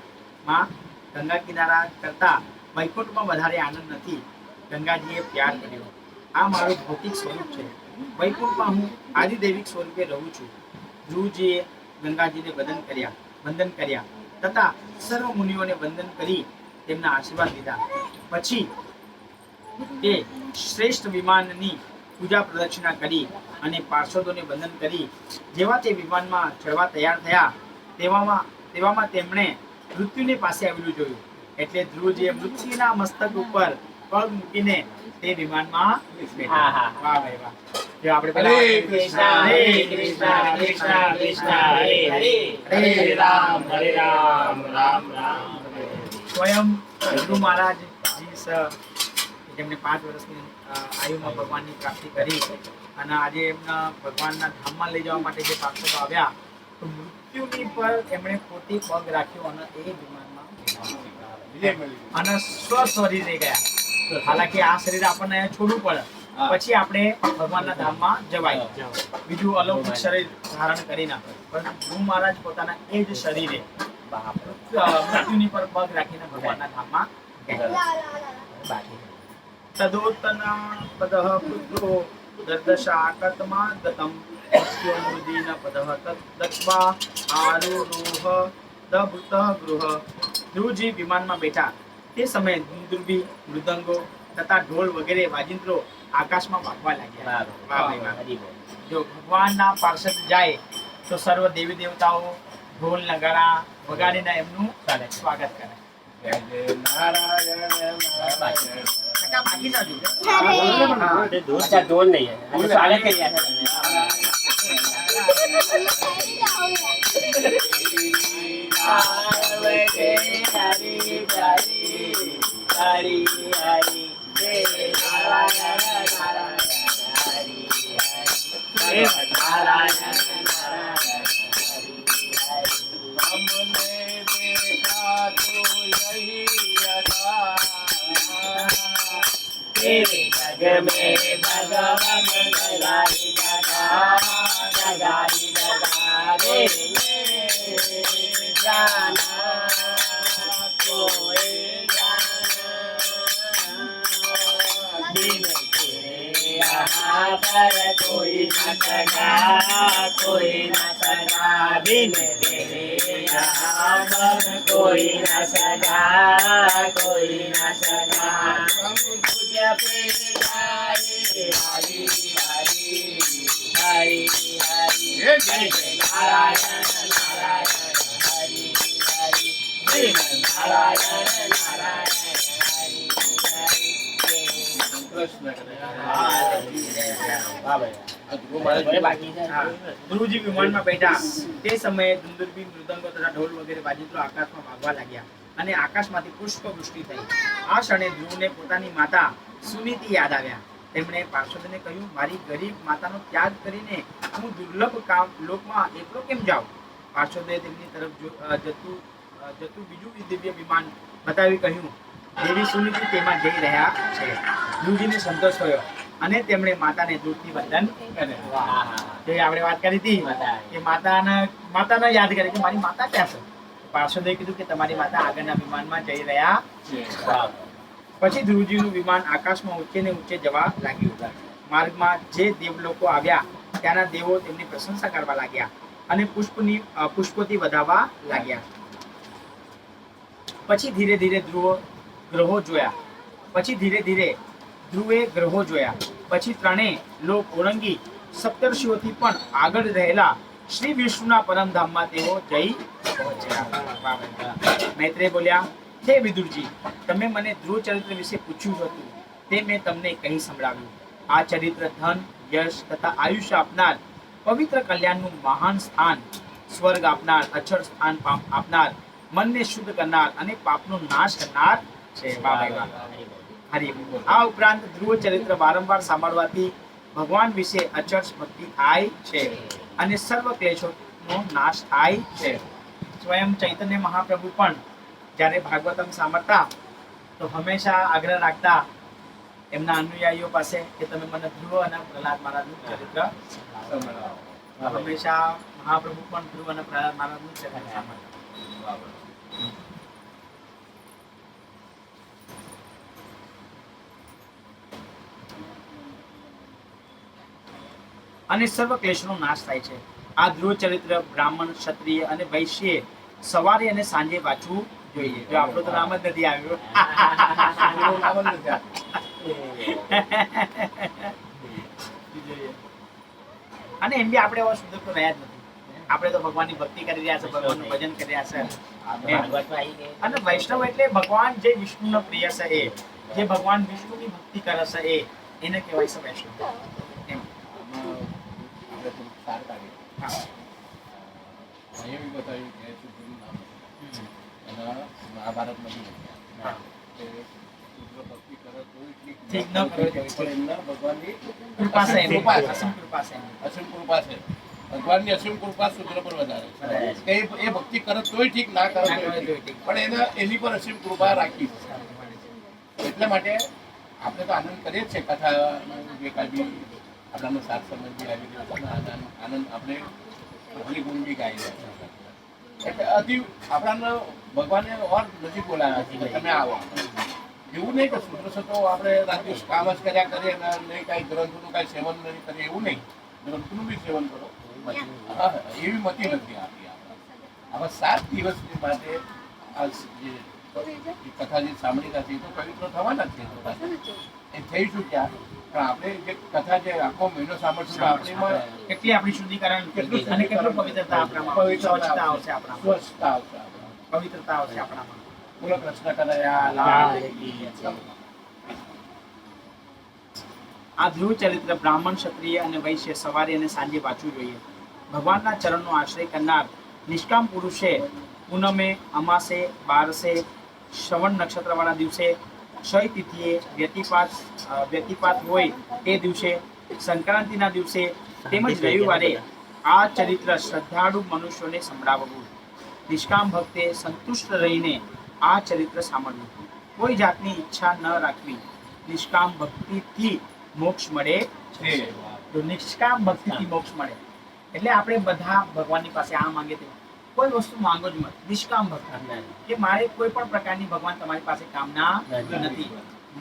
માં, ગંગા કિનારા કરતા વૈકુંઠમાં વધારે આનંદ નથી. ગંગાજીએ પ્યાર કર્યો. આ મારું ભૌતિક સ્વરૂપ છે. વૈકુંઠમાં હું આદિદૈવિક સ્વરૂપે રહું છું. ધ્રુવજીએ ગંગાજીને વંદન કર્યા તથા સર્વ મુનિઓને વંદન કરી તેમના આશીર્વાદ લીધા. પછી તે શ્રેષ્ઠ વિમાનની પૂજા પ્રદક્ષિણા કરી અને પાર્ષદોને વંદન કરી જેવા તે વિમાનમાં ચડવા તૈયાર થયા, તેવામાં તેમણે મૃત્યુને પાસે આવેલું જોયું. એટલે ધ્રુવજીએ મૃત્યુના મસ્તક ઉપર પગ મૂકીને તે વિમાનમાં બેઠા. વાહ ભાઈ વાહ. જો આપણે પેલા હરે કૃષ્ણ કૃષ્ણ હરે હરે, હરે રામ રામ રામ. સ્વયં ગુરુ મહારાજજી જેમને 5 વર્ષની આયુમાં ભગવાનની પ્રાપ્તિ કરી અને આજે એમના ભગવાનના ધામમાં લઈ જવા માટે જે પાર્ષદો આવ્યા, તો મૃત્યુની પર એમણે પોતે પગ રાખ્યો અને એ વિમાનમાં અને સ્વશરીરે ગયા. હાલાકી આ શરીર આપણને અહીંયા છોડવું પડે, પછી આપણે ભગવાનના ધામમાં જવાય. બીજું અલૌકિક શરીર ધારણ કરીને, પરંતુ ગુરુ મહારાજ પોતાના એ જ શરીરે મૃત્યુની પર પગ રાખીને ભગવાનના ધામમાં ગયા. તદોત્તના પદઃ પુત્રો દર્દશાકતમાં ગતમ મૃદીન પદઃ તદ્દત્વા આરુરોહ દભૃતઃ ગૃહ. ધ્રુવજી વિમાનમાં બેઠા તે સમયે દુંદુભી, મૃદંગો તથા ઢોલ વગેરે વાજિંત્રો આકાશમાં વાગવા લાગ્યા. જો ભગવાનના પાર્ષદ જાય તો સર્વ દેવી દેવતાઓ ઢોલ નગારા વગાડીને એમનું સ્વાગત કરે. બાકી ના જોયું. अच्छा ढोल नहीं है, स्वागत करिए. जग में भगवान जगाई जगा रे जाना कोई जाना दिन तेरे यहाँ पर कोई न सगा दिन तेरे રામ કોઈ ના સગા કોઈ ના સગા પૂજ્ય પ્રેમ ગાય હરી હરી હરી હરી જય જય નારાયણ નારાયણ હરી હરી શ્રી નારાયણ નારાયણ હરી હરી કૃષ્ણ ગુરુજી વિમાનમાં બેઠા તે સમયે દુંદુરબી મૃદંગો તથા ઢોલ વગેરે વાજિંત્રો આકાશમાં વાગવા લાગ્યા અને આકાશમાંથી પુષ્પવૃષ્ટિ થઈ. આ ક્ષણે ધ્રુવને પોતાની માતા સુનીતિ યાદ આવ્યા. તેમણે પાર્ષદને કહ્યું, મારી ગરીબ માતાનો ત્યાગ કરીને હું દુર્લભ કામ લોકમાં એકલો કેમ જાઉં? પાર્ષદે તેમની તરફ જતું બીજું દિવ્ય વિમાન બતાવી કહ્યું, દેવી સુનીતિ તેમાં જઈ રહ્યા છે. ધ્રુવજીને સંતોષ થયો અને તેમણે માતાને દૂરથી વંદન કર્યા. જે આપણે વાત કરી હતી કે માતાને યાદ કરે કે મારી માતા ક્યાં છે. પાર્ષદે કીધું કે તમારી માતા આગળના વિમાનમાં જઈ રહ્યા છે. પછી ધ્રુવજીનું વિમાન આકાશમાં ઊંચે ને ઊંચે જવા લાગ્યું. માર્ગમાં જે દેવલોકો આવ્યા ત્યાંના દેવો તેમની પ્રશંસા કરવા લાગ્યા અને પુષ્પોથી વધાવવા લાગ્યા. પછી ધીરે ધીરે ધ્રુવે ગ્રહો જોયા. પછી ત્રણેય લોક ઓળંગી સપ્તર્ષિઓથી પણ આગળ રહેલા શ્રી વિષ્ણુના પરમધામમાં તેઓ જઈ પહોંચ્યા. મૈત્રેય બોલ્યા, હે વિદુરજી, તમે મને ધ્રુવ ચરિત્ર વિશે પૂછ્યું હતું તે મેં તમને કહી સંભળાવ્યું. આ ચરિત્ર ધન, યશ તથા આયુષ્ય આપનાર, પવિત્ર કલ્યાણનું મહાન સ્થાન, સ્વર્ગ આપનાર, અક્ષર સ્થાન આપનાર, મનને શુદ્ધ કરનાર અને પાપનો નાશ કરનાર છે. હરિ બોલ. આ ઉપરાંત ધ્રુવ ચરિત્ર વારંવાર સાંભળવાથી ભગવાન વિશે અચળ ભક્તિ થાય છે અને સર્વ ક્લેશોનો નાશ થાય છે. સ્વયં ચૈતન્ય મહાપ્રભુ પણ જ્યારે ભાગવતમ સાંભળતા તો હંમેશા આગ્રહ રાખતા એમના અનુયાયીઓ પાસે કે તમે મને ધ્રુવ અને પ્રહલાદ મહારાજનું ચરિત્ર સંભળાવો. હંમેશા મહાપ્રભુ પણ ધ્રુવ અને પ્રહલાદ મહારાજનું ચરિત્ર સાંભળતા. અને સર્વ ક્લેશનો નાશ થાય છે. આ ધ્રુવ ચરિત્ર બ્રાહ્મણ, ક્ષત્રિય અને વૈશ્ય સવારે અને સાંજે વાંચવું જોઈએ. જો આપણું તો નામ જ નથી આવ્યું. અને એમ બી આપણે એવા શુદ્ધ તો રહ્યા જ નથી. આપણે તો ભગવાનની ભક્તિ કરી રહ્યા છે, ભગવાનનું ભજન કરી રહ્યા છે. અને વૈષ્ણવ એટલે ભગવાન જે વિષ્ણુનો પ્રિય છે, એ જે ભગવાન વિષ્ણુની ભક્તિ કરે છે, એને કહેવાય છે વૈષ્ણવ. એમ ભગવાનની અસીમ કૃપા શુદ્ર પર વધારે છે. એ ભક્તિ કરે તોય ઠીક, ના કરે પણ એની પર અસીમ કૃપા રાખી. એટલા માટે આપણે તો આનંદ કરીએ જ છે. કથા જે કાંઈ બી આપણાનો સાત સમજ બી આવી રહ્યો છે, આનંદ આપણે હોલી ગુણ બી ગાઈ રહ્યા છે. એટલે અતિ આપણાને ભગવાને ઓર નજીક બોલાવ્યા છે કે તમે આવો. એવું નહીં કે શુદ્ર સતો આપણે રાત્રે કામ જ કર્યા કરીએ અને નહીં કાંઈ ગ્રંથનું કાંઈ સેવન નહીં કરીએ, એવું નહીં. ગ્રંથનું બી સેવન કરો, એવી મતી નથી આપી. આવા 7 દિવસની માટે આ જે કથા જે સાંભળી હતી તો પવિત્ર થવાના છે. એ થઈ ચૂક્યા, પણ આપણે જે કથા જે આખો મહિનો સાંભળશું આપણીમાં કેટલી આપણી શુદ્ધિકરણ કેટલું અને કેટલું પવિત્રતા આપણામાં, સ્વચ્છતા આવશે આપણામાં, સ્વચ્છતા આવશે, પવિત્રતા આવશે આપણામાં. બોલો કૃષ્ણ કનૈયા લાલ કી જય. આ ધ્રુવ ચરિત્ર બ્રાહ્મણ, ક્ષત્રિય અને વૈશ્ય સવારે અને સાંજે વાંચવું જોઈએ. ભગવાનના ચરણનો આશ્રય કરનાર નિષ્કામ પુરુષે પૂનમે, અમાસે, બારસે, શ્રવણ નક્ષત્રવાળા દિવસે, ક્ષય તિથિએ, વ્યતિપાત હોય તે દિવસે, સંક્રાંતિના દિવસે તેમજ રવિવારે આ ચરિત્ર શ્રદ્ધાળુ મનુષ્યોને સંભળાવવું. નિષ્કામ ભક્તે સંતુષ્ટ રહીને આ ચરિત્ર સાંભળવું. કોઈ જાતની ઈચ્છા ન રાખવી. નિષ્કામ ભક્તિથી મોક્ષ મળે છે. તો નિષ્કામ ભક્તિથી મોક્ષ મળે એટલે આપણે બધા ભગવાનની પાસે આ માંગે તે કોઈ વસ્તુ માંગો જ મત. નિષ્કામ ભક્તિ કે મારે કોઈ પણ પ્રકારની ભગવાન તમારી પાસે કામના નથી,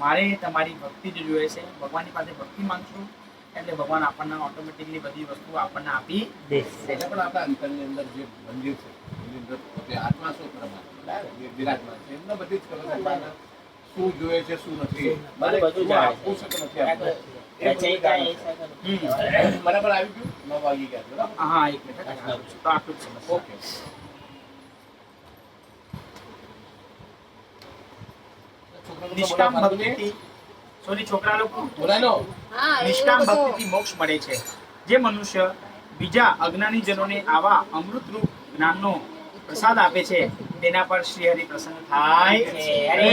મારે તમારી ભક્તિ જ જોઈએ છે. ભગવાનની પાસે ભક્તિ માંગશું એટલે ભગવાન આપણને ઓટોમેટિકલી બધી વસ્તુ આપણને આપી દેશે. એટલે પણ આપણા અંતરની અંદર જે મંદિર છે એની પોતે આત્મા શું પરમાત્મા વિરાજમાન છે એમને બધી જ ખબર છે મારા શું જોઈએ છે શું નથી મારે બધું આપવું છે કે નથી આપવું બરાબર આવી ગયું 9 વાગી ગયા બરાબર હા 1 મિનિટ તો આટલું જ સમજ ઓકે નિષ્કામ ભક્તિથી છોકરા લોકો બોલાનો નિષ્કામ ભક્તિથી મોક્ષ મળે છે જે મનુષ્ય બીજા અજ્ઞાની જનોને આવા અમૃતરૂપ જ્ઞાનનો પ્રસાદ આપે છે તેના પર શ્રી હરિ પ્રસન્ન થાય છે. હરે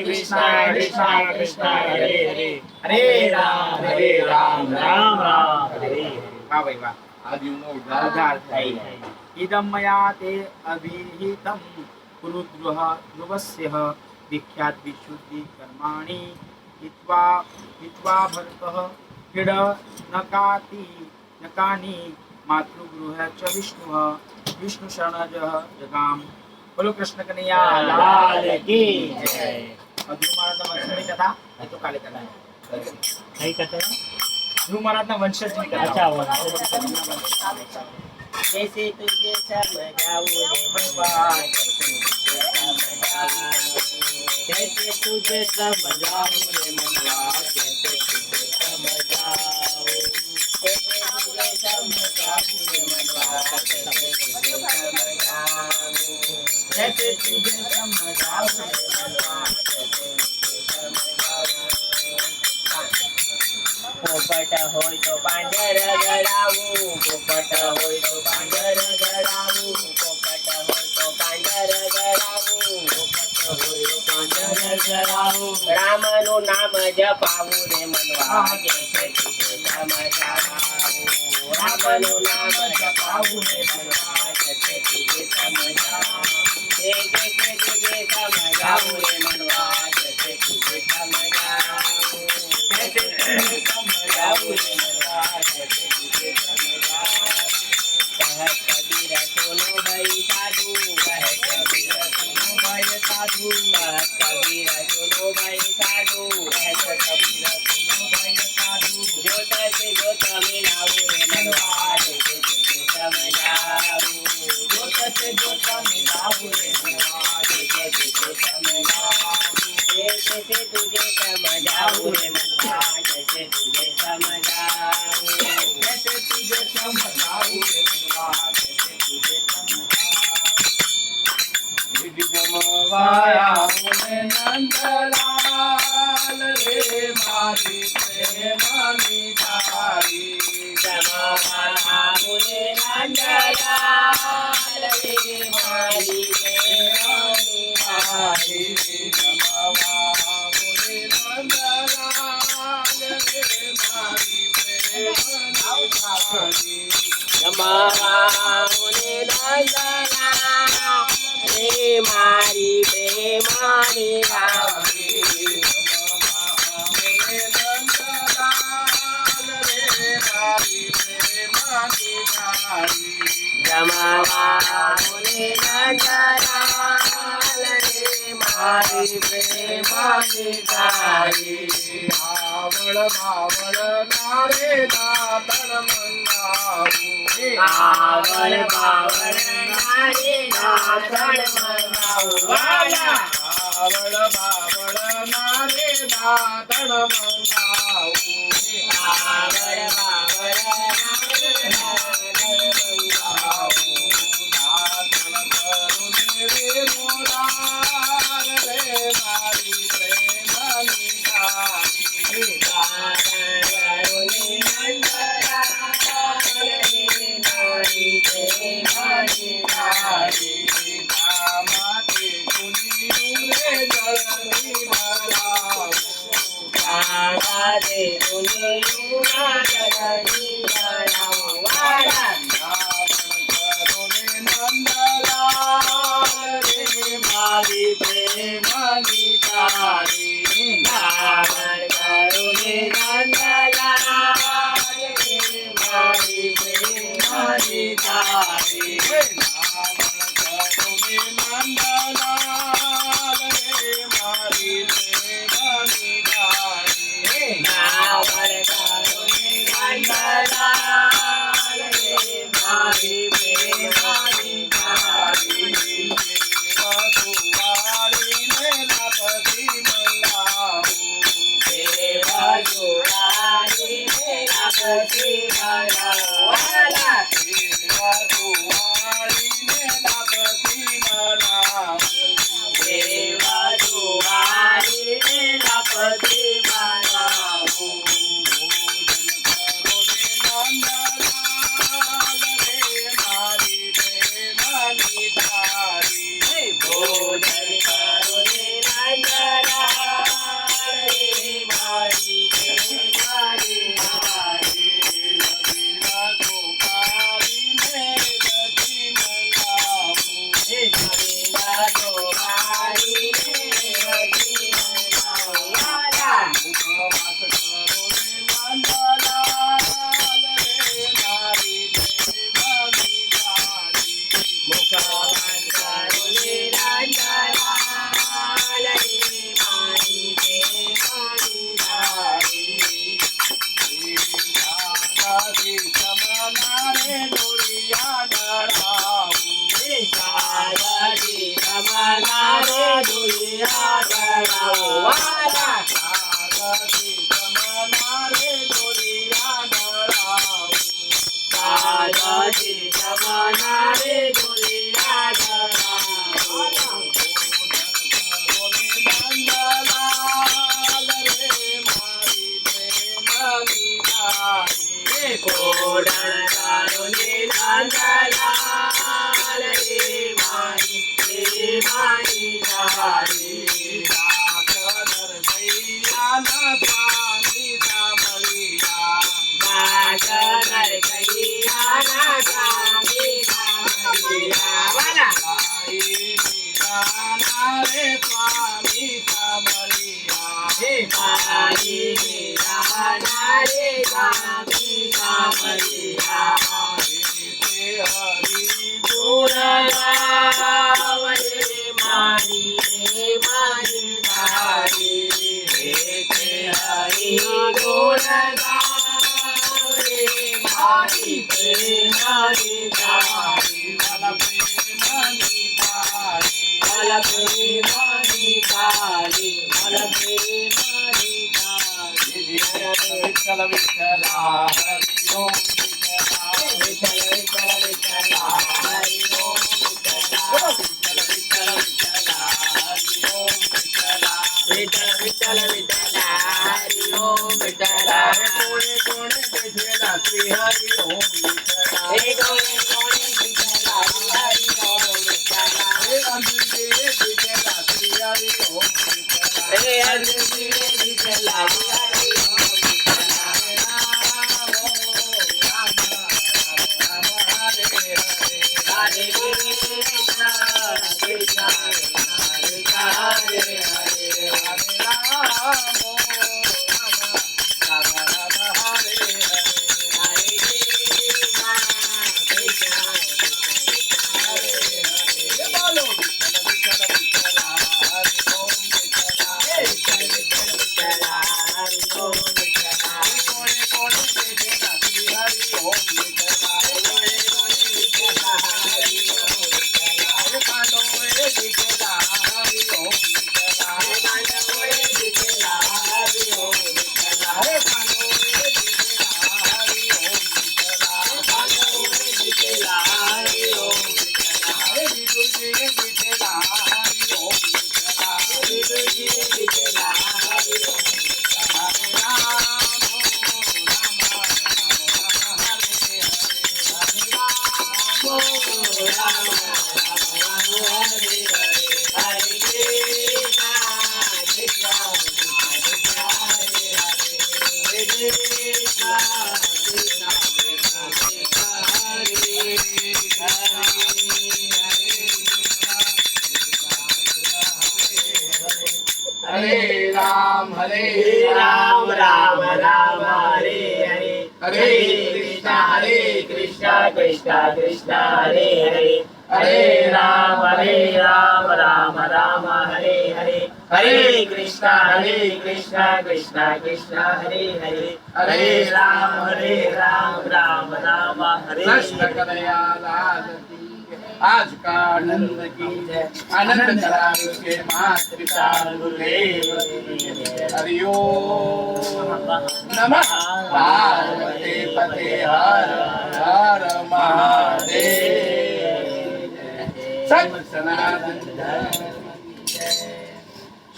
કૃષ્ણ કૃષ્ણ કૃષ્ણ હરે હરે હરે રામ રામ રામ હરે વાહ ભાઈ વાહ આ જીવનો ઉદ્ધાર થઈ ઇદમ મયા તે અભિહિતમ કુરુદ્રુહ ધ્રુવસ્ય વિખ્યાત વિશુદ્ધિ કર્માણિ हित्वा भरतः क्रीड नकानि मातृगृह च विष्णु शरणज जगाम. बोलो कृष्ण कन्हैया लाल की जय. ધ્રુવ મહારાજના વંશજની કથા એ તો કાલે કથા કઈ કથા? ધ્રુવ મહારાજના વંશજની કથા. અચ્છા जैसे तुझे समझाऊं रे भगवान कैसे तुझे समझाऊं रे मनवा कैसे तुझे समझाऊं कैसे तुझे समझाऊं रे मनवा कैसे तुझे समझाऊं कैसे तुझे समझाऊं रे मनवा कैसे तुझे समझाऊं. પોપટ હોય તો પાંજર ગળાવું પોપટ હોય તો પાંજર ગળાવું પોપટ હોય તો પાંજર ગળાવું પોપટ હોય તો પાંજર ગળાવું રામનું નામ જપાવું રે મનવા કેસે તુજે સમજાવું રામનું નામ જપાવું રે મનવા કેસે તુજે સમજાવું કે તુજે સમજાવું રે મનવા કેસે તુજે સમજાવું कैसे तुझे समझाऊं रे मनवा कैसे तुझे समझाऊं. कहत कबीर सुनो भाई साधु कहत कबीर सुनो भाई साधु कहत कबीर सुनो भाई साधु कहत कबीर सुनो भाई साधु जोत से जोत मिलाऊं रे मनवा कैसे तुझे समझाऊं जोत से जोत मिलाऊं रे मनवा कैसे तुझे समझाऊं कैसे तुझे समझाऊं रे मनवा कैसे तुझे समझाऊं कैसे तुझे समझाऊं रे मनवा कैसे तुझे समझाऊं. જમવાયા મને નંદલાલ રે મારી પ્રેમની તારી જમવાયા મને નંદલાલ રે મારી પ્રેમની તારી જમવા મને નંદલાલ રે મારી પ્રેમની તારી જમવા મને નંદલાલ રે મારી પ્રેમની તારી જમવા મને નંદલાલ રે મારી પ્રેમની તારી આવળ બાવળ નારે દાતણ મંગાવું આવળ બાવળ નારે દાતણ મંગાવું વાલા આવળ બાવળ નારે દાતણ મંગાવું આવળ બાવળ નારે દાતણ મંગાવું દાતણ કરું દેવે મોરાર રે મારી પ્રેમની તારી દાતણ કરુને નંદલાલ રે મારી પ્રેમની તારી માતે કુંડીનું રે જળની ભરાવું રાધે દુનિયા જગની મારા વાલા રાવણ કરુને નંદલાલ રે મારી પ્રેમની તારી રાવણ કરુને નંદલાલ રે મારી પ્રેમની તારી રાવણ કરુને નંદલાલ રે મારી પ્રેમની તારી રાવણ કરુને નંદલાલ રે મારી પ્રેમની ગળાવું વાલા કાગજી ચમના રે દોરિયા ગળાવું કાગજી ચમના રે દોરિયા ગળાવું કોડણ તારો ને નંદલાલ રે મારી પ્રેમાની ધારી દાસર કૈયાના સ્વામી સામરિયા દાસર કૈયાના સ્વામી સામરિયા વાલા રે સ્વામી સામરિયા હે મારી મીરાના રે સ્વામી સામરિયા હરી ગુણ ગાવ રે મારી પ્રેમાની ધારી હે તે હરી ગુણ ગાવ રે મારી પ્રેમાની ધારી પ્રેમની તારી મલ પ્રેમાની ધારી મલ પ્રેમાની ધારી વિઠ્ઠલ વિઠ્ઠલા હરિ ઓમ વિઠ્ઠલા વિઠ્ઠલ વિઠ્ઠલ વિઠ્ઠલા હરિ ઓમ વિઠ્ઠલા વિઠ્ઠલ વિઠ્ઠલ વિઠ્ઠલા હરિ ઓમ વિઠ્ઠલા વિઠ્ઠલ વિઠ્ઠલ વિઠ્ઠલા હરિ ઓમ વિઠ્ઠલા કોણે કોણે બેઠેલા શ્રી હરિ ઓમ વિઠ્ઠલા હે કોણે કોણે વિઠ્ઠલા હરિ ઓમ વિઠ્ઠલા હે અંજલિ બેઠેલા શ્રી હરિ ઓમ વિઠ્ઠલા હે અંજલિ વિઠ્ઠલા હરિ ઓમ વિઠ્ઠલા હરે કૃષ્ણ કૃષ્ણ હરે હરે હરે हरे राम राम राम राम हरे हरे हरे कृष्ण कृष्ण कृष्ण हरे हरे हरे राम राम राम हरे हरे हरे कृष्ण कृष्ण कृष्ण हरे हरे हरे राम राम राम हरे कृष्ण हरे कन्हैया लाल की आज का आनंद की आनंद करावे के मात पिता गुरुदेव हरि ओम नमः पार्वती पते हर हर महादेव सत सनातन धर्म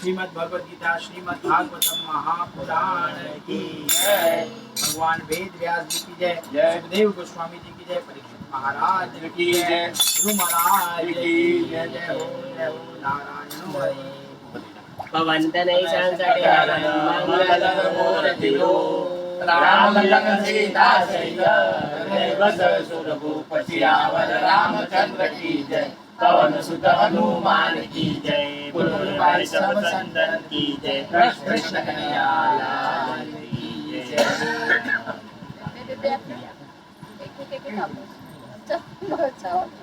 श्रीमद् भगवद गीता श्रीमद् भागवतम महापुराण की जय। भगवान वेद व्यास जी की जय। जय। सुखदेव गोस्वामी जी की जय। परीक्षित महाराज की जय। गुरु महाराज की की जय। जय। जय हो नारायण हरि। पवंतनै संकटे हरं मंगलमूर्तियो राम लखन सीता सहित सुरभूप सियावर रामचंद्र की जय। पवन सुत हनुमान की जय। पुरवाई सब संतन की जय। कृष्ण कन्हैया लाल की जय। एक कापूस. चल, चल.